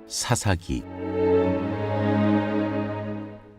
사사기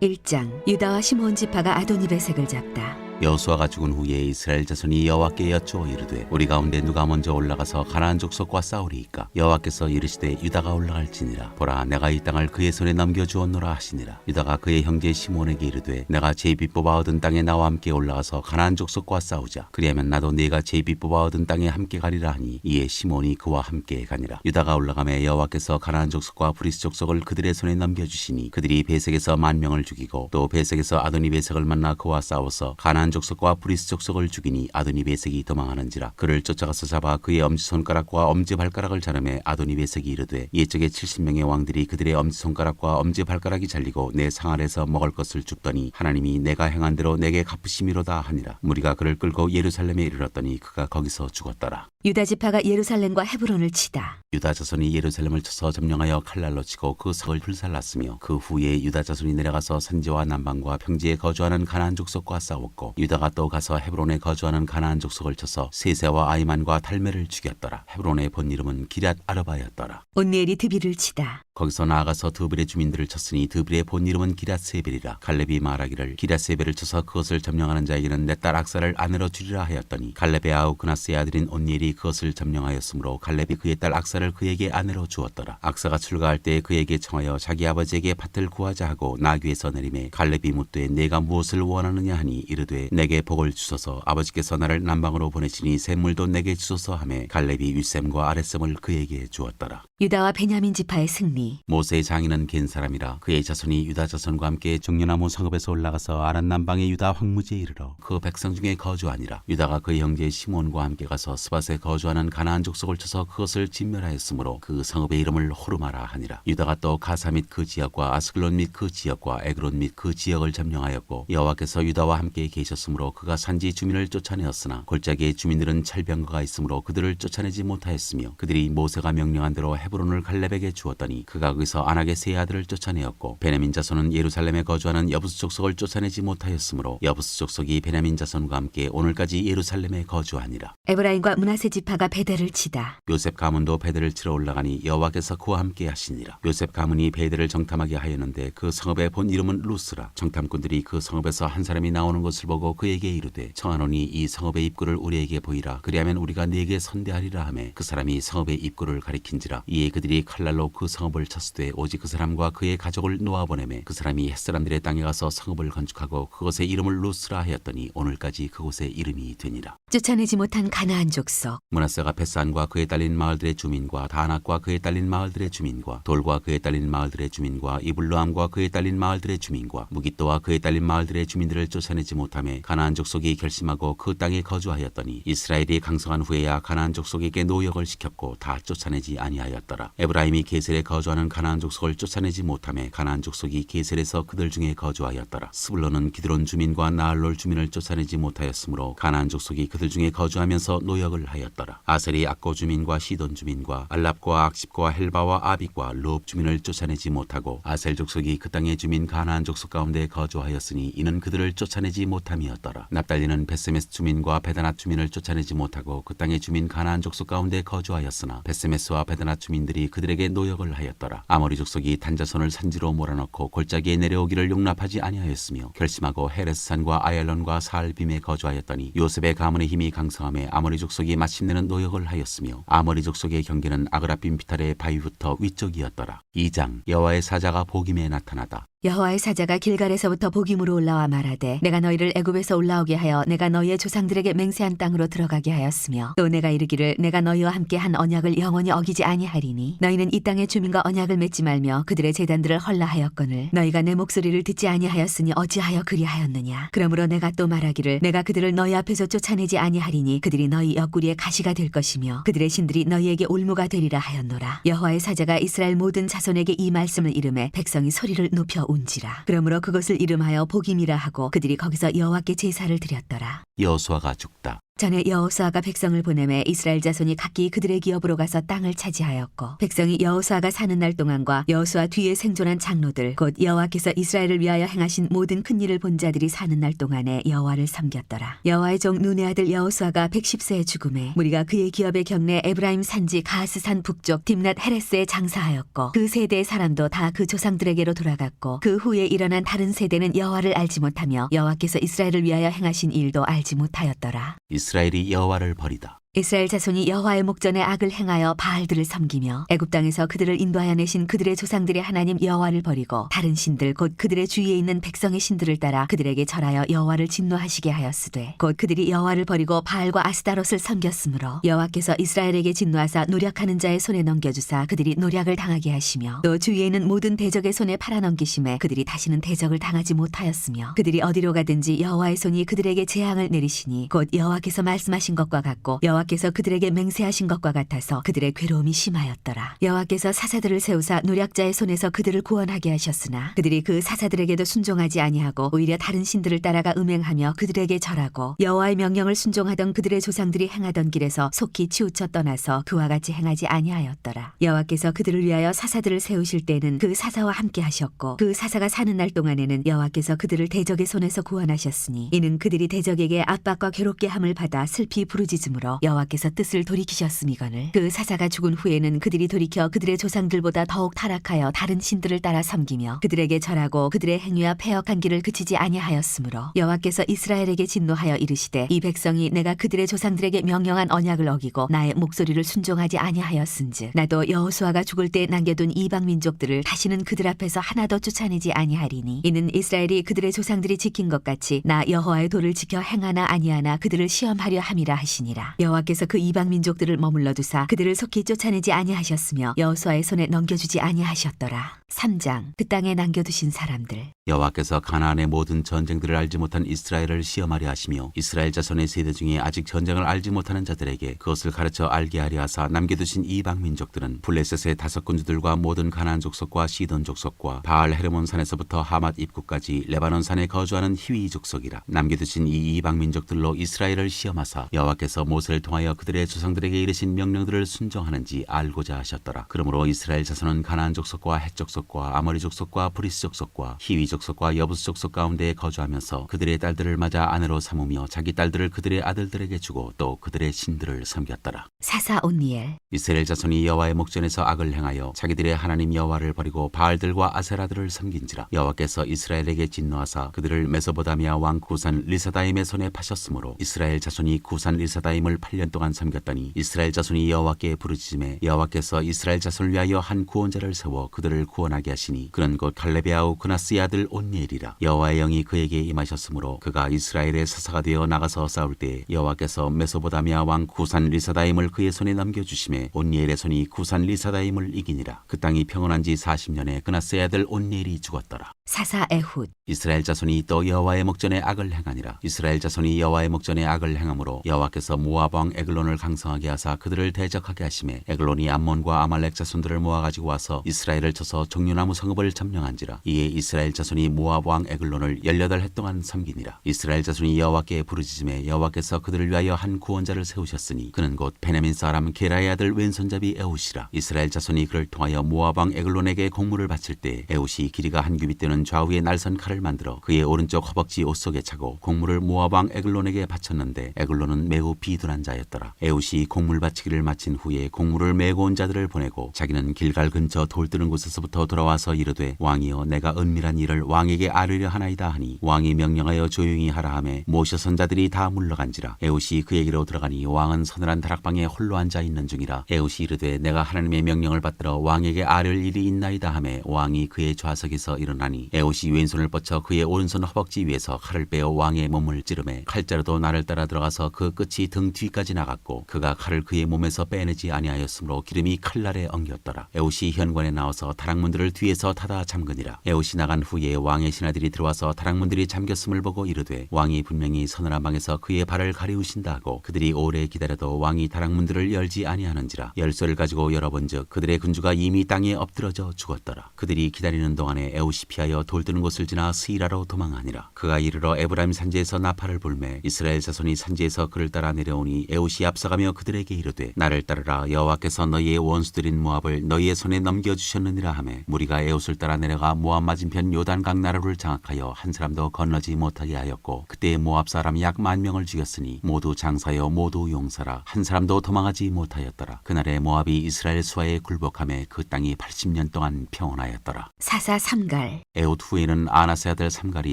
1장. 유다와 시므온 지파가 아도니베색을 잡다. 여호수아가 죽은 후에 이스라엘 자손이 여호와께 여쭈어 이르되 우리 가운데 누가 먼저 올라가서 가나안 족속과 싸우리이까. 여호와께서 이르시되 유다가 올라갈지니라. 보라, 내가 이 땅을 그의 손에 넘겨주었노라 하시니라. 유다가 그의 형제 시므온에게 이르되 내가 제비 뽑아 얻은 땅에 나와 함께 올라가서 가나안 족속과 싸우자. 그리하면 나도 네가 제비 뽑아 얻은 땅에 함께 가리라 하니 이에 시므온이 그와 함께 가니라. 유다가 올라가매 여호와께서 가나안 족속과 브리스 족속을 그들의 손에 넘겨주시니 그들이 베색에서 10,000명을 죽이고 또 베색에서 아도니베색을 만나 그와 싸워서 가나안 족속과 브리스 족속을 죽이니 아도니베색이 도망하는지라. 그를 쫓아가서 잡아 그의 엄지손가락과 엄지발가락을 자르매 아도니베색이 이르되 옛적에 70명의 왕들이 그들의 엄지손가락과 엄지발가락이 잘리고 내 상 아래서 먹을 것을 줍더니 하나님이 내가 행한 대로 내게 갚으심이로다 하니라. 무리가 그를 끌고 예루살렘에 이르렀더니 그가 거기서 죽었더라. 유다 지파가 예루살렘과 헤브론을 치다. 유다 자손이 예루살렘을 쳐서 점령하여 칼날로 치고 그 성을 불살랐으며 그 후에 유다 자손이 내려가서 산지와 남방과 평지에 거주하는 가나안 족속과 싸웠고 유다가 또 가서 헤브론에 거주하는 가나안 족속을 쳐서 세세와 아이만과 달메를 죽였더라. 헤브론의 본 이름은 기럇 아르바였더라. 온니엘이 드비를 치다. 거기서 나아가서 드빌의 주민들을 쳤으니 드빌의 본 이름은 기럇세벨이라. 갈렙이 말하기를 기럇세벨을 쳐서 그것을 점령하는 자에게는 내 딸 악사를 아내로 주리라 하였더니 갈렙의 아우 그나스의 아들인 온니엘이 그것을 점령하였으므로 갈렙이 그의 딸 악사를 그에게 아내로 주었더라. 악사가 출가할 때 그에게 청하여 자기 아버지에게 밭을 구하자 하고 나귀에서 내리매 갈렙이 묻되 내가 무엇을 원하느냐 하니 이르되 내게 복을 주소서. 아버지께서 나를 남방으로 보내시니 샘물도 내게 주소서 하매 갈렙이 윗샘과 아랫샘을 그에게 주었더라. 유다와 베냐민 지파의 승리. 모세의 장인은 겐 사람이라. 그의 자손이 유다 자손과 함께 종려나무 성읍에서 올라가서 아란 남방의 유다 황무지에 이르러 그 백성 중에 거주하니라. 유다가 그의 형제 시므온과 함께 가서 스밧에 거주하는 가나안 족속을 쳐서 그것을 진멸하였으므로 그 성읍의 이름을 호르마라 하니라. 유다가 또 가사 및 그 지역과 아스글론 및 그 지역과 에그론 및 그 지역을 점령하였고 여호와께서 유다와 함께 계셨으므로 그가 산지 주민을 쫓아내었으나 골짜기의 주민들은 철병거가 있으므로 그들을 쫓아내지 못하였으며 그들이 모세가 명령한 대로 헤브론을 갈렙에게 주었더니 그가 거기서 아낙의 세 아들을 쫓아내었고 베냐민 자손은 예루살렘에 거주하는 여부스 족속을 쫓아내지 못하였으므로 여부스 족속이 베냐민 자손과 함께 오늘까지 예루살렘에 거주하니라. 에브라임과 므낫세 지파가 베델을 치다. 요셉 가문도 베델을 치러 올라가니 여호와께서 그와 함께 하시니라. 요셉 가문이 베델을 정탐하게 하였는데 그 성읍의 본 이름은 루스라. 정탐꾼들이 그 성읍에서 한 사람이 나오는 것을 보고 그에게 이르되 청하노니 이 성읍의 입구를 우리에게 보이라. 그리하면 우리가 네게 선대하리라 하매 그 사람이 성읍의 입구를 가리킨지라. 이에 그들이 칼날로 그 성읍을 쳤으되 오직 그 사람과 그의 가족을 놓아보내매 그 사람이 햇사람들의 땅에 가서 성읍을 건축하고 그곳의 이름을 루스라 하였더니 오늘까지 그곳의 이름이 되니라. 쫓아내지 못한 가나안 족속. 므낫세가 벳산과 그에 딸린 마을들의 주민과 다낙과 그에 딸린 마을들의 주민과 돌과 그에 딸린 마을들의 주민과 이블루함과 그에 딸린 마을들의 주민과 무깃도와 그에 딸린 마을들의 주민들을 쫓아내지 못하며 가나안 족속이 결심하고 그 땅에 거주하였더니 이스라엘이 강성한 후에야 가나안 족속에게 노역을 시켰고 다 쫓아내지 아니하였더라. 에브라임이 게셀에 거주하는 가나안 족속을 쫓아내지 못하며 가나안 족속이 게셀에서 그들 중에 거주하였더라. 스불론은 기드론 주민과 나알롤 주민을 쫓아내지 못하였으므로 가나안 족속이 그들 중에 거주하면서 노역을 하였더라. 아셀이 악고 주민과 시돈 주민과 알랍과 악십과 헬바와 아빅과 롭 주민을 쫓아내지 못하고 아셀 족속이 그 땅의 주민 가나안 족속 가운데 거주하였으니 이는 그들을 쫓아내지 못함이었더라. 납달리는 베세메스 주민과 베다낫 주민을 쫓아내지 못하고 그 땅의 주민 가나안 족속 가운데 거주하였으나 베세메스와 베다낫 주민들이 그들에게 노역을 하였더라. 아모리 족속이 단자손을 산지로 몰아넣고 골짜기에 내려오기를 용납하지 아니하였으며 결심하고 헤레스산과 아얄론과 사알빔에 거주하였더니 요셉의 가문의 힘이 강성함에 아모리 족속이 마침내는 노역을 하였으며 아모리 족속의 경계는 아그라빔 피탈의 바위부터 위쪽이었더라. 2장. 여호와의 사자가 보김에 나타나다. 여호와의 사자가 길갈에서부터 보김으로 올라와 말하되 내가 너희를 애굽에서 올라오게 하여 내가 너희의 조상들에게 맹세한 땅으로 들어가게 하였으며 또 내가 이르기를 내가 너희와 함께 한 언약을 영원히 어기지 아니하리니 너희는 이 땅의 주민과 언약을 맺지 말며 그들의 제단들을 헐라하였거늘 너희가 내 목소리를 듣지 아니하였으니 어찌하여 그리하였느냐. 그러므로 내가 또 말하기를 내가 그들을 너희 앞에서 쫓아내지 아니하리니 그들이 너희 옆구리에 가시가 될 것이며 그들의 신들이 너희에게 올무가 되리라 하였노라. 여호와의 사자가 이스라엘 모든 자손에게 이 말씀을 이르매 백성이 소리를 높여 온지라. 그러므로 그것을 이름하여 보김이라 하고 그들이 거기서 여호와께 제사를 드렸더라. 여호수아가 죽다. 전에 여호수아가 백성을 보내매 이스라엘 자손이 각기 그들의 기업으로 가서 땅을 차지하였고 백성이 여호수아가 사는 날 동안과 여호수아 뒤에 생존한 장로들 곧 여호와께서 이스라엘을 위하여 행하신 모든 큰 일을 본 자들이 사는 날 동안에 여호와를 섬겼더라. 여호와의 종 눈의 아들 여호수아가 110세에 죽음에 무리가 그의 기업의 경내 에브라임 산지 가스산 북쪽 딥낫 헤레스에 장사하였고 그 세대의 사람도 다 그 조상들에게로 돌아갔고 그 후에 일어난 다른 세대는 여호와를 알지 못하며 여호와께서 이스라엘을 위하여 행하신 일도 알지 못하였더라. 이스라엘이 여호와를 버리다. 이스라엘 자손이 여호와의 목전에 악을 행하여 바알들을 섬기며 애굽 땅에서 그들을 인도하여 내신 그들의 조상들의 하나님 여호와를 버리고 다른 신들 곧 그들의 주위에 있는 백성의 신들을 따라 그들에게 절하여 여호와를 진노하시게 하였으되 곧 그들이 여호와를 버리고 바알과 아스타롯을 섬겼으므로 여호와께서 이스라엘에게 진노하사 노력하는 자의 손에 넘겨주사 그들이 노력을 당하게 하시며 또 주위에 있는 모든 대적의 손에 팔아넘기심에 그들이 다시는 대적을 당하지 못하였으며 그들이 어디로 가든지 여호와의 손이 그들에게 재앙을 내리시니 곧 여호와께서 말씀하신 것과 같고 여호와께서 그들에게 맹세하신 것과 같아서 그들의 괴로움이 심하였더라. 여호와께서 사사들을 세우사 노략자의 손에서 그들을 구원하게 하셨으나 그들이 그 사사들에게도 순종하지 아니하고 오히려 다른 신들을 따라가 음행하며 그들에게 절하고 여호와의 명령을 순종하던 그들의 조상들이 행하던 길에서 속히 치우쳐 떠나서 그와 같이 행하지 아니하였더라. 여호와께서 그들을 위하여 사사들을 세우실 때는 그 사사와 함께 하셨고 그 사사가 사는 날 동안에는 여호와께서 그들을 대적의 손에서 구원하셨으니 이는 그들이 대적에게 압박과 괴롭게 함을 받아 슬피 부르짖음으로 여호와께서 뜻을 돌이키셨음이거늘 그 사사가 죽은 후에는 그들이 돌이켜 그들의 조상들보다 더욱 타락하여 다른 신들을 따라 섬기며 그들에게 절하고 그들의 행위와 패역한 길을 그치지 아니하였으므로 여호와께서 이스라엘에게 진노하여 이르시되 이 백성이 내가 그들의 조상들에게 명령한 언약을 어기고 나의 목소리를 순종하지 아니하였은즉 나도 여호수아가 죽을 때 남겨둔 이방 민족들을 다시는 그들 앞에서 하나도 쫓아내지 아니하리니 이는 이스라엘이 그들의 조상들이 지킨 것 같이 나 여호와의 도를 지켜 행하나 아니하나 그들을 시험하려 함이라 하시니라. 여호와께서 그 이방 민족들을 머물러 두사 그들을 속히 쫓아내지 아니하셨으며 여호수아의 손에 넘겨주지 아니하셨더라. 3장 그 땅에 남겨두신 사람들. 여호와께서 가나안의 모든 전쟁들을 알지 못한 이스라엘을 시험하려 하시며 이스라엘 자손의 세대 중에 아직 전쟁을 알지 못하는 자들에게 그것을 가르쳐 알게 하려 하사 남겨두신 이방 민족들은 블레셋의 5 군주들과 모든 가나안 족속과 시돈 족속과 바알 헤르몬 산에서부터 하맛 입구까지 레바논 산에 거주하는 히위 족속이라. 남겨두신 이 이방 민족들로 이스라엘을 시험하사 여호와께서 모세를 통하여 그들의 조상들에게 이르신 명령들을 순종하는지 알고자 하셨더라. 그러므로 이스라엘 자손은 가나안 족속과 헷 족속과 아모리 족속과 브리스 족속과 히위 족속과 여부스 족속 가운데에 거주하면서 그들의 딸들을 맞아 아내로 삼으며 자기 딸들을 그들의 아들들에게 주고 또 그들의 신들을 섬겼더라. 사사 온니엘. 이스라엘 자손이 여호와의 목전에서 악을 행하여 자기들의 하나님 여호와를 버리고 바알들과 아세라들을 섬긴지라. 여호와께서 이스라엘에게 진노하사 그들을 메소보다미아 왕 구산 리사다임의 손에 파셨으므로 이스라엘 자손이 구산 리사다임을 8년 동안 섬겼더니 이스라엘 자손이 여호와께 부르짖음에 여호와께서 이스라엘 자손을 위하여 한 구원자를 세워 그들을 구원하게 하시니 그는 곧 갈렙의 아우 그나스의 아들 온니엘이라. 여호와의 영이 그에게 임하셨으므로 그가 이스라엘의 사사가 되어 나가서 싸울 때 여호와께서 메소보다미아 왕 구산 리사다임을 그의 손에 넘겨주심에 온니엘의 손이 구산 리사다임을 이기니라. 그 땅이 평온한 지 40년에 그나스의 아들 온니엘이 죽었더라. 사사 에훗. 이스라엘 자손이 또 여호와의 목전에 악을 행하니라. 이스라엘 자손이 여호와의 목전에 악을 행함으로 여호와께서 모압 왕 에글론을 강성하게 하사 그들을 대적하게 하심에 에글론이 암몬과 아말렉 자손들을 모아가지고 와서 이스라엘을 쳐서 종려나무 성읍을 점령한지라. 이에 이스라엘 자손이 모압 왕 에글론을 18해 동안 섬기니라. 이스라엘 자손이 여호와께 부르짖음에 여호와께서 그들을 위하여 한 구원자를 세우셨으니 그는 곧 베냐민 사람 게라의 아들 왼손잡이 에훗이라. 이스라엘 자손이 그를 통하여 모압 왕 에글론에게 공물을 바칠 때 에훗이 길이가 한 규빗 되는 좌우에 날선 칼을 만들어 그의 오른쪽 허벅지 옷 속에 차고 공물을 모압 왕 에글론에게 바쳤는데 에글론은 매우 비둔한 자였더라. 에훗이 공물 바치기를 마친 후에 공물을 메고 온 자들을 보내고 자기는 길갈 근처 돌 뜨는 곳에서부터 돌아와서 이르되 왕이여 내가 은밀한 일을 왕에게 아뢰려 하나이다 하니 왕이 명령하여 조용히 하라 하매 모셔선 자들이 다 물러간지라. 에훗이 그에게로 들어가니 왕은 서늘한 다락방에 홀로 앉아 있는 중이라. 에훗이 이르되 내가 하나님의 명령을 받들어 왕에게 아뢰 일이 있나이다 하매 왕이 그의 좌석에서 일어나니 에훗이 왼손을 뻗쳐 그의 오른손 허벅지 위에서 칼을 빼어 왕의 몸을 찌르매 칼자루도 나를 따라 들어가서 그 끝이 등 뒤까지 나갔고 그가 칼을 그의 몸에서 빼내지 아니하였으므로 기름이 칼날에 엉겼더라. 에훗이 현관에 나와서 다락문들을 뒤에서 닫아 잠그니라. 에훗이 나간 후에 왕의 신하들이 들어와서 다락문들이 잠겼음을 보고 이르되 왕이 분명히 서늘한 방에서 그의 발을 가리우신다 하고 그들이 오래 기다려도 왕이 다락문들을 열지 아니하는지라. 열쇠를 가지고 열어본즉 그들의 군주가 이미 땅에 엎드러져 죽었더라. 그들이 기다리는 동안에 에훗이 피하여 피하여 돌드는 곳을 지나 스이라로 도망하니라. 그가 이르러 에브라임 산지에서 나팔을 불매 이스라엘 자손이 산지에서 그를 따라 내려오니 에웃이 앞서가며 그들에게 이르되 나를 따르라. 여호와께서 너희의 원수들인 모압을 너희의 손에 넘겨주셨느니라 하매 무리가 에웃을 따라 내려가 모압 맞은편 요단강 나루를 장악하여 한 사람도 건너지 못하게 하였고 그때 모압 사람 약 10,000명을 죽였으니 모두 장사여 모두 용사라. 한 사람도 도망하지 못하였더라. 그날에 모압이 이스라엘 수하에 굴복하며 그 땅이 80년 동안 평온하였더라. 사사 삼갈. 에웃 후에는 아나세 아들 삼갈이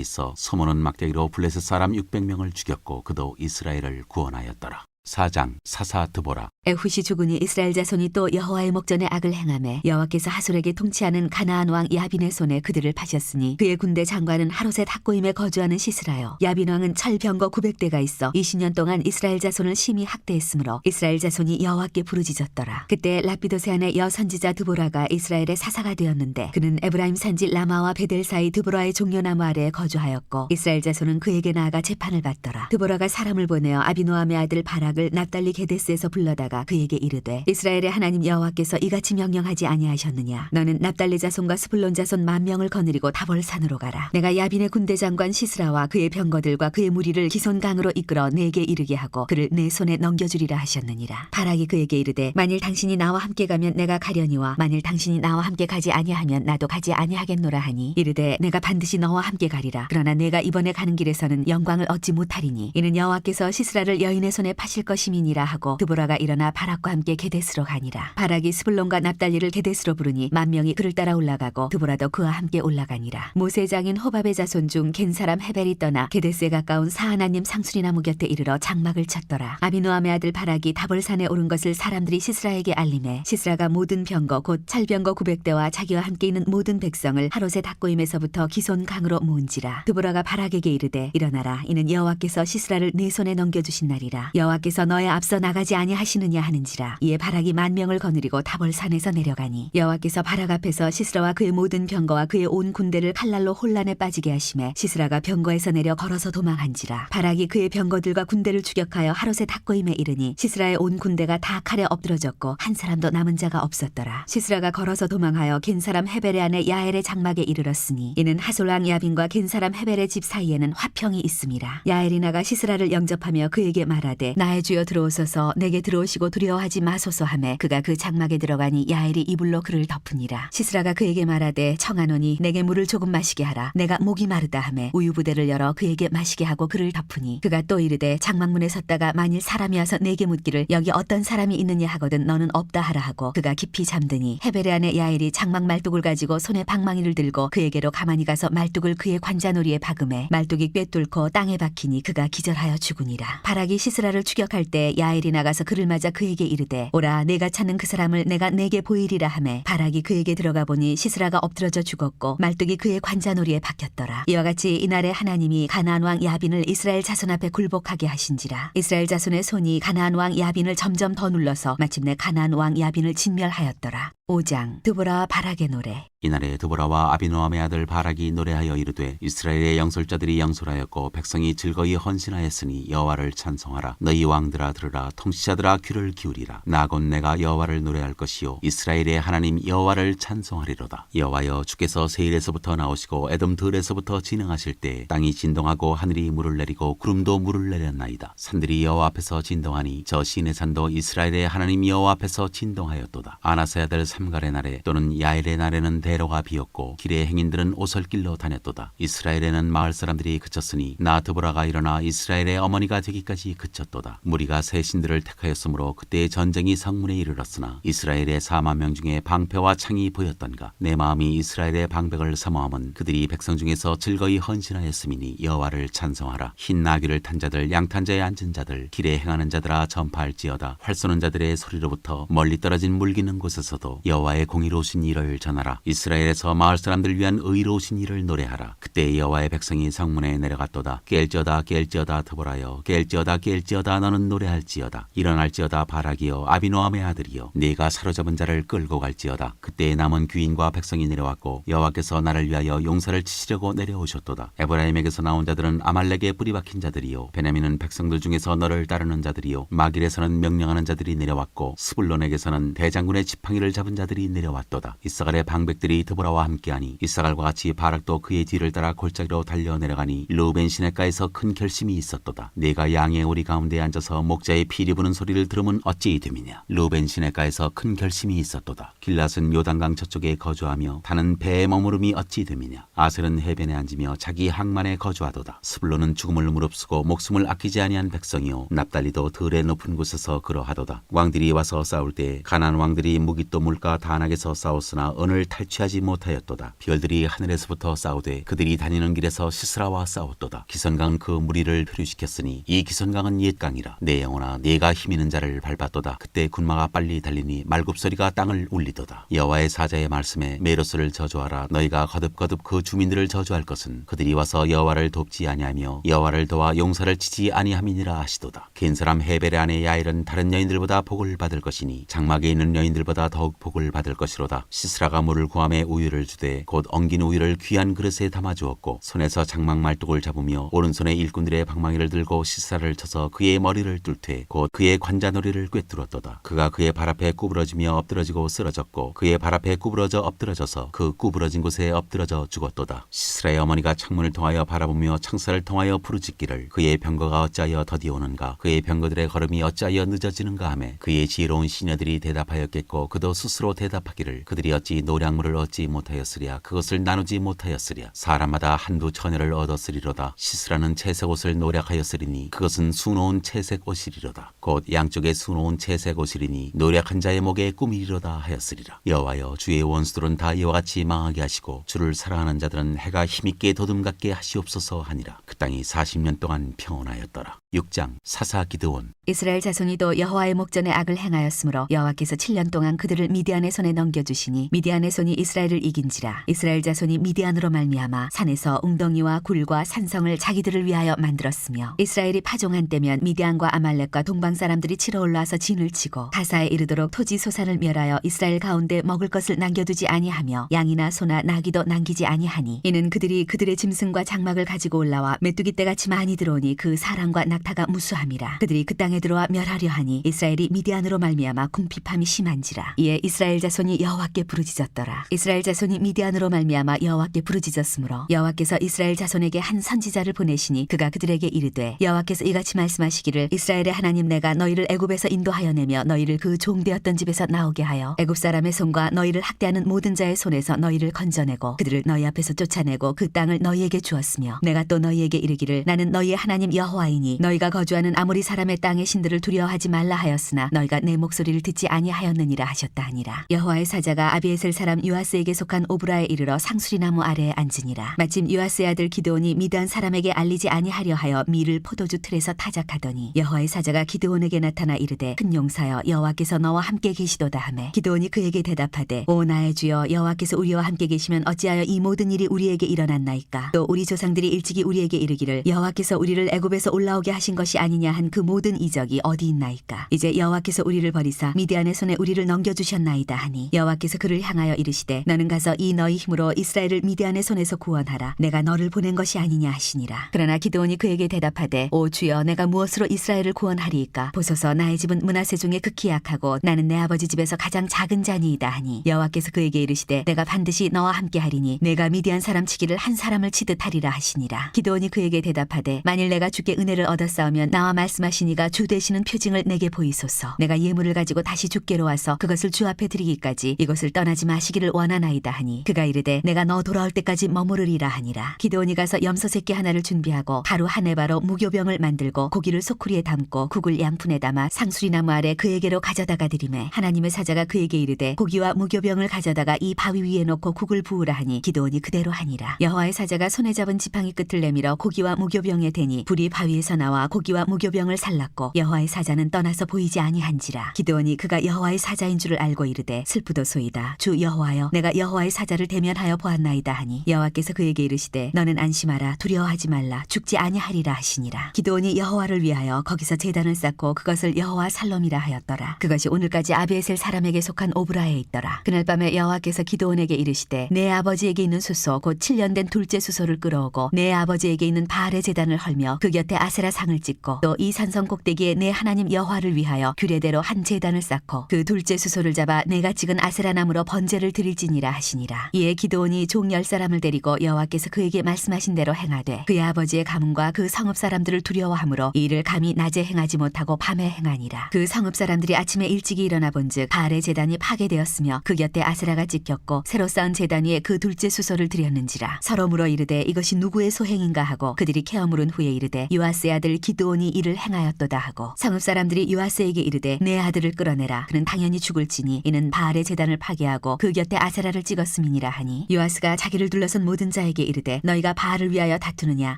있어 소모는 막대기로 블레셋 사람 600명을 죽였고 그도 이스라엘을 구원하였더라. 4장 사사 드보라. 에훗이 죽으니 이스라엘 자손이 또 여호와의 목전에 악을 행하매 여호와께서 하솔에게 통치하는 가나안 왕 야빈의 손에 그들을 파셨으니 그의 군대 장관은 하롯의 탁고임에 거주하는 시스라요. 야빈 왕은 철병거 900대가 있어 20년 동안 이스라엘 자손을 심히 학대했으므로 이스라엘 자손이 여호와께 부르짖었더라. 그때 라피도세안의 여선지자 드보라가 이스라엘의 사사가 되었는데 그는 에브라임 산지 라마와 베델 사이 드보라의 종려나무 아래에 거주하였고 이스라엘 자손은 그에게 나아가 재판을 받더라. 드보라가 사람을 보내어 아비노함의 아들 바락을 납달리 게데스에서 불러다가 그에게 이르되 이스라엘의 하나님 여호와께서 이같이 명령하지 아니하셨느냐. 너는 납달리 자손과 스불론 자손 10,000명을 거느리고 다볼산으로 가라. 내가 야빈의 군대 장관 시스라와 그의 병거들과 그의 무리를 기손강으로 이끌어 내게 이르게 하고 그를 내 손에 넘겨주리라 하셨느니라. 바락이 그에게 이르되 만일 당신이 나와 함께 가면 내가 가려니와 만일 당신이 나와 함께 가지 아니하면 나도 가지 아니하겠노라 하니 이르되 내가 반드시 너와 함께 가리라. 그러나 내가 이번에 가는 길에서는 영광을 얻지 못하리니 이는 여호와께서 시스라를 여인의 손에 파실 것임이니라 하고 드보라가 일어나 바락과 함께 게데스로 가니라. 바락이 스불론과 납달리를 게데스로 부르니 10,000명이 그를 따라 올라가고 드보라도 그와 함께 올라가니라. 모세 장인 호밥의 자손 중 겐 사람 헤벨이 떠나 게데스에 가까운 사하나님 상수리나무 곁에 이르러 장막을 쳤더라. 아비노함의 아들 바락이 다볼산에 오른 것을 사람들이 시스라에게 알림해 시스라가 모든 병거 곧 찰병거 900대와 자기와 함께 있는 모든 백성을 하롯의 닭고임에서부터 기손 강으로 모은지라. 드보라가 바락에게 이르되 일어나라. 이는 여호와께서 시스라를 내 손에 넘겨주신 날이라. 여호와께서 너의 앞서 나가지 아니하시느냐 하는지라. 이에 바락이 10,000명을 거느리고 다볼산에서 내려가니 여호와께서 바락 앞에서 시스라와 그의 모든 병거와 그의 온 군대를 칼날로 혼란에 빠지게 하심에 시스라가 병거에서 내려 걸어서 도망한지라. 바락이 그의 병거들과 군대를 추격하여 하롯의 닭고임에 이르니 시스라의 온 군대가 다 칼에 엎드러졌고 한 사람도 남은 자가 없었더라. 시스라가 걸어서 도망하여 겐 사람 헤벨의 아내 야엘의 장막에 이르렀으니 이는 하솔 왕 야빈과 겐 사람 헤벨의 집 사이에는 화평이 있음이라. 야엘이 나가 시스라를 영접하며 그에게 말하되 나의 주여 들어오소서. 내게 들어오시고 두려워하지 마소서 하매 그가 그 장막에 들어가니 야엘이 이불로 그를 덮으니라. 시스라가 그에게 말하되 청하노니 내게 물을 조금 마시게 하라. 내가 목이 마르다 하매 우유 부대를 열어 그에게 마시게 하고 그를 덮으니 그가 또 이르되 장막문에 섰다가 만일 사람이 와서 내게 묻기를 여기 어떤 사람이 있느냐 하거든 너는 없다 하라 하고 그가 깊이 잠드니 헤벨의 아내 야엘이 장막 말뚝을 가지고 손에 방망이를 들고 그에게로 가만히 가서 말뚝을 그의 관자놀이에 박음해 말뚝이 꿰뚫고 땅에 박히니 그가 기절하여 죽으니라. 바락이 시스라를 추격할 때 야엘이 나가서 그를 맞아 그에게 이르되 오라 내가 찾는 그 사람을 내가 내게 보이리라 하매 바락이 그에게 들어가 보니 시스라가 엎드러져 죽었고 말뚝이 그의 관자놀이에 박혔더라. 이와 같이 이날에 하나님이 가나안 왕 야빈을 이스라엘 자손 앞에 굴복하게 하신지라. 이스라엘 자손의 손이 가나안 왕 야빈을 점점 더 눌러서 마침내 가나안 왕 야빈을 진멸하였더라. 5장 드보라와 바락의 노래. 이날에 드보라와 아비노함의 아들 바락이 노래하여 이르되 이스라엘의 영솔자들이 영솔하였고 백성이 즐거이 헌신하였으니 여호와를 찬송하라. 너희 왕들아 들으라. 통치자들아 귀를 기울이라. 나 곧 내가 여호와를 노래할 것이요 이스라엘의 하나님 여호와를 찬송하리로다. 여호와여 주께서 세일에서부터 나오시고 에돔 들에서부터 진행하실 때 땅이 진동하고 하늘이 물을 내리고 구름도 물을 내렸나이다. 산들이 여호와 앞에서 진동하니 저 시내 산도 이스라엘의 하나님 여호와 앞에서 진동하였도다. 아나세 아들 삼갈의 날에 또는 야엘의 날에는 대로가 비었고 길의 행인들은 오솔길로 다녔도다. 이스라엘에는 마을 사람들이 그쳤으니 나 드보라가 일어나 이스라엘의 어머니가 되기까지 그쳤도다. 무리가 새 신들을 택하였으므로 그때의 전쟁이 성문에 이르렀으나 이스라엘의 40,000명 중에 방패와 창이 보였던가. 내 마음이 이스라엘의 방백을 사모함은 그들이 백성 중에서 즐거이 헌신하였음이니 여호와를 찬송하라. 흰 나귀를 탄 자들 양탄 자에 앉은 자들 길에 행하는 자들아 전파할지어다. 활 쏘는 자들의 소리로부터 멀리 떨어진 물기는 곳에서도 여호와의 공의로우신 일을 전하라. 이스라엘에서 마을 사람들 위한 의로우신 일을 노래하라. 그때 여호와의 백성이 성문에 내려갔도다. 깰지어다 깰지어다 드보라여 깰지어다 깰지어다 너는 노래할지어다. 일어날지어다 바락이여 아비노함의 아들이여 네가 사로잡은 자를 끌고 갈지어다. 그때 남은 귀인과 백성이 내려왔고 여호와께서 나를 위하여 용사를 치시려고 내려오셨도다. 에브라임에게서 나온 자들은 아말렉에 뿌리 박힌 자들이요 베냐민은 백성들 중에서 너를 따르는 자들이요 마길에서는 명령하는 자들이 내려왔고 스불론에게서는 대장군의 지팡이를 잡은 자들이 내려왔도다. 이사갈의 방백들이 드보라와 함께하니 이사갈과 같이 바락도 그의 뒤를 따라 골짜기로 달려 내려가니 르우벤 시냇가에서 큰 결심이 있었도다. 내가 양의 오리 가운데 앉아서 목자의 피리 부는 소리를 들으면 어찌 됨이냐. 르우벤 시냇가에서 큰 결심이 있었도다. 길랏은 요단강 저쪽에 거주하며 다는 배에 머무름이 어찌 됨이냐. 아셀은 해변에 앉으며 자기 항만에 거주하도다. 스불론은 죽음을 무릅쓰고 목숨을 아끼지 아니한 백성이요 납달리도 들의 높은 곳에서 그러하도다. 왕들이 와서 싸울 때 가나안 왕들이 무깃도 물가 다낙에서 싸웠으나 언을 탈취하지 못하였도다. 별들이 하늘에서부터 싸우되 그들이 다니는 길에서 시스라와 싸웠도다. 기선강은 그 무리를 표류시켰으니 이 기선강은 옛 강이라. 내 영혼아 네가 힘있는 자를 밟았도다. 그때 군마가 빨리 달리니 말굽소리가 땅을 울리도다. 여호와의 사자의 말씀에 메로스를 저주하라. 너희가 거듭거듭 그 주민들을 저주할 것은 그들이 와서 여호와를 돕지 아니하며 여호와를 도와 용사를 치지 아니함이니라 하시도다. 겐사람 헤벨의 아내 야일은 다른 여인들보다 복을 받을 것이니 장막에 있는 여인들보다 더욱 복을 받을 것이로다. 시스라가 물을 구함에 우유를 주되 곧 엉긴 우유를 귀한 그릇에 담아주었고 손에서 장막 말뚝을 잡으며 오른손에 일꾼들의 방망이를 들고 시스라를 쳐서 그의 머리를 뚫되 곧 그의 관자놀이를 꿰뚫었도다. 그가 그의 발 앞에 구부러지며 엎드러지고 쓰러졌고 그의 발 앞에 구부러져 엎드러져서 그 구부러진 곳에 엎드러져 죽었도다. 시스라의 어머니가 창문을 통하여 바라보며 창살을 통하여 부르짖기를 그의 병거가 어찌하여 더디오는가 그의 병거들의 걸음이 어찌하여 늦어지는가 하며 그의 지혜로운 시녀들이 대답하였겠고 그도 스스로 대답하기를 그들이 어찌 노량물을 얻지 못하였으랴 그것을 나누지 못하였으랴 사람마다 한두 처녀를 얻었으리로다. 시스라는 채색 옷을 노략하였으리니 그것은 수놓은 채색 옷이리로다. 곧 양쪽에 수놓은 채색 옷이리니 노략한 자의 목에 꿈이리로다 하였으리라. 여호와여 주의 원수들은 다 이와 같이 망하게 하시고 주를 사랑하는 자들은 해가 힘있게 도둠같게 하시옵소서 하니라. 그 땅이 40년 동안 평온하였더라. 6장 사사 기드온. 이스라엘 자손이 또 여호와의 목전에 악을 행하였으므로 여호와께서 7년 동안 그들을 미디안의 손에 넘겨주시니 미디안의 손이 이스라엘을 이긴지라. 이스라엘 자손이 미디안으로 말미암아 산에서 웅덩이와 굴과 산성을 자기들을 위하여 만들었으며 이스라엘이 파종한 때면 미디안과 아말렉과 동방 사람들이 치러 올라와서 진을 치고 가사에 이르도록 토지 소산을 멸하여 이스라엘 가운데 먹을 것을 남겨두지 아니하며 양이나 소나 나귀도 남기지 아니하니 이는 그들이 그들의 짐승과 장막을 가지고 올라와 메뚜기 떼같이 많이 들어오니 그 사람과 낙타가 무수함이라. 그들이 그 땅에 들어와 멸하려 하니 이스라엘이 미디안으로 말미암아 궁핍함이 심한지라. 이에 이스라엘 자손이 여호와께 부르짖었더라. 이스라엘 자손이 미디안으로 말미암아 여호와께 부르짖었으므로 여호와께서 이스라엘 자손에게 한 선지자를 보내시니 그가 그들에게 이르되 여호와께서 이같이 말씀하시기를 이스라엘의 하나님 내가 너희를 애굽에서 인도하여 내며 너희를 그 종되었던 집에서 나오게 하여 애굽 사람의 손과 너희를 학대하는 모든 자의 손에서 너희를 건져내고 그들을 너희 앞에서 쫓아내고 그 땅을 너희에게 주었으며 내가 또 너희에게 이르기를 나는 너희의 하나님 여호와이니 너희가 거주하는 아모리 사람의 땅의 신들을 두려워하지 말라 하였으나 너희가 내 목소리를 듣지 아니하였느니라 하셨다 하니라. 여호와의 사자가 아비에셀 사람 요아스에게 속한 오브라에 이르러 상수리나무 아래에 앉으니라. 마침 요아스의 아들 기드온이 미드안 사람에게 알리지 아니하려 하여 밀을 포도주 틀에서 타작하더니 여호와의 사자가 기드온에게 나타나 이르되 큰 용사여 여호와께서 너와 함께 계시도다 하매 기드온이 그에게 대답하되 오 나의 주여 여호와께서 우리와 함께 계시면 어찌하여 이 모든 일이 우리에게 일어났나이까. 또 우리 조상들이 일찍이 우리에게 이르기를 여호와께서 우리를 애굽에서 올라오게 하신 것이 아니냐 한 그 모든 이적이 어디 있나이까. 이제 여호와께서 우리를 버리사 미디안의 손에 우리를 넘겨주셨나이다 하니 여호와께서 그를 향하여 이르시되 너는 가서 이 너희 힘으로 이스라엘을 미디안의 손에서 구원하라. 내가 너를 보낸 것이 아니냐 하시니라. 그러나 기드온이 그에게 대답하되 오 주여 내가 무엇으로 이스라엘을 구원하리이까. 보소서 나의 집은 므낫세 중에 극히 약하고 나는 내 아버지 집에서 가장 작은 자니이다 하니 여호와께서 그에게 이르시되 내가 반드시 너와 함께 하리니 내가 미디안 사람 치기를 한 사람을 치듯 하리라 하시니라. 기드온이 그에게 대답하되 만일 내가 주께 은혜를 얻었사오면 나와 말씀하시니가 주 되시는 표징을 내게 보이소서. 내가 예물을 가지고 다시 주께로 와서 그것을 주 앞에 드리기까지 이곳을 떠나지 마시기를 원하나이다 하니 그가 이르되 내가 너 돌아올 때까지 머무르리라 하니라. 기드온이 가서 염소 새끼 하나를 준비하고 하루 한 해바로 무교병을 만들고 고기를 소쿠리에 담고 국을 양푼에 담아 상수리나무 아래 그에게로 가져다가 드리매 하나님의 사자가 그에게 이르되 고기와 무교병을 가져다가 이 바위 위에 놓고 국을 부으라 하니 기드온이 그대로 하니라. 여호와의 사자가 손에 잡은 지팡이 끝을 내밀어 고기와 무교병에 대니 불이 바위에서 나와 고기와 무교병을 살랐고 여호와의 사자는 떠나서 보이지 아니한지라. 기드온이 그가 여호와의 사자인 줄을 알고 이르되 슬프도소이다. 주 여호와여 내가 여호와의 사자를 대면하여 보았나이다 하니 여호와께서 그에게 이르시되 너는 안심하라 두려워하지 말라 죽지 아니하리라 하시니라. 기드온이 여호와를 위하여 거기서 제단을 쌓고 그것을 여호와 살롬이라 하였더라. 그것이 오늘까지 아비에셀 사람에게 속한 오브라에 있더라. 그날 밤에 여호와께서 기드온에게 이르시되 내 아버지에게 있는 수소 곧 7년 된 둘째 수소를 끌어오고 내 아버지에게 있는 바알의 제단을 헐며 그 곁에 아세라 상을 찍고 또 이 산성 꼭대기에 내 하나님 여호와를 위하여 규례대로 한 제단을 쌓고 그 둘째 수소를 잡아 내가 찍은 아세라 나무로 번제를 드릴지니라 하시니라. 이에 기드온이 종 10사람을 데리고 여호와께서 그에게 말씀하신 대로 행하되 그의 아버지의 가문과 그 성읍 사람들을 두려워하므로 이 일을 감히 낮에 행하지 못하고 밤에 행하니라. 그 성읍 사람들이 아침에 일찍이 일어나 본즉 바알의 제단이 파괴되었으며 그 곁에 아세라가 찍혔고 새로 쌓은 제단 위에 그 둘째 수소를 드렸는지라. 서로 물어 이르되 이것이 누구의 소행인가 하고 그들이 케어 물은 후에 이르되 요아스의 아들 기드온이 이를 행하였도다 하고 성읍 사람들이 요아스에게 이르되 내 아들을 끌어내라. 그는 당연히 죽을지니 이는 바알의 제단을 파괴하고 그 곁에 아세라를 찍었음이니라 하니 요아스가 자기를 둘러선 모든 자에게 이르되 너희가 바알을 위하여 다투느냐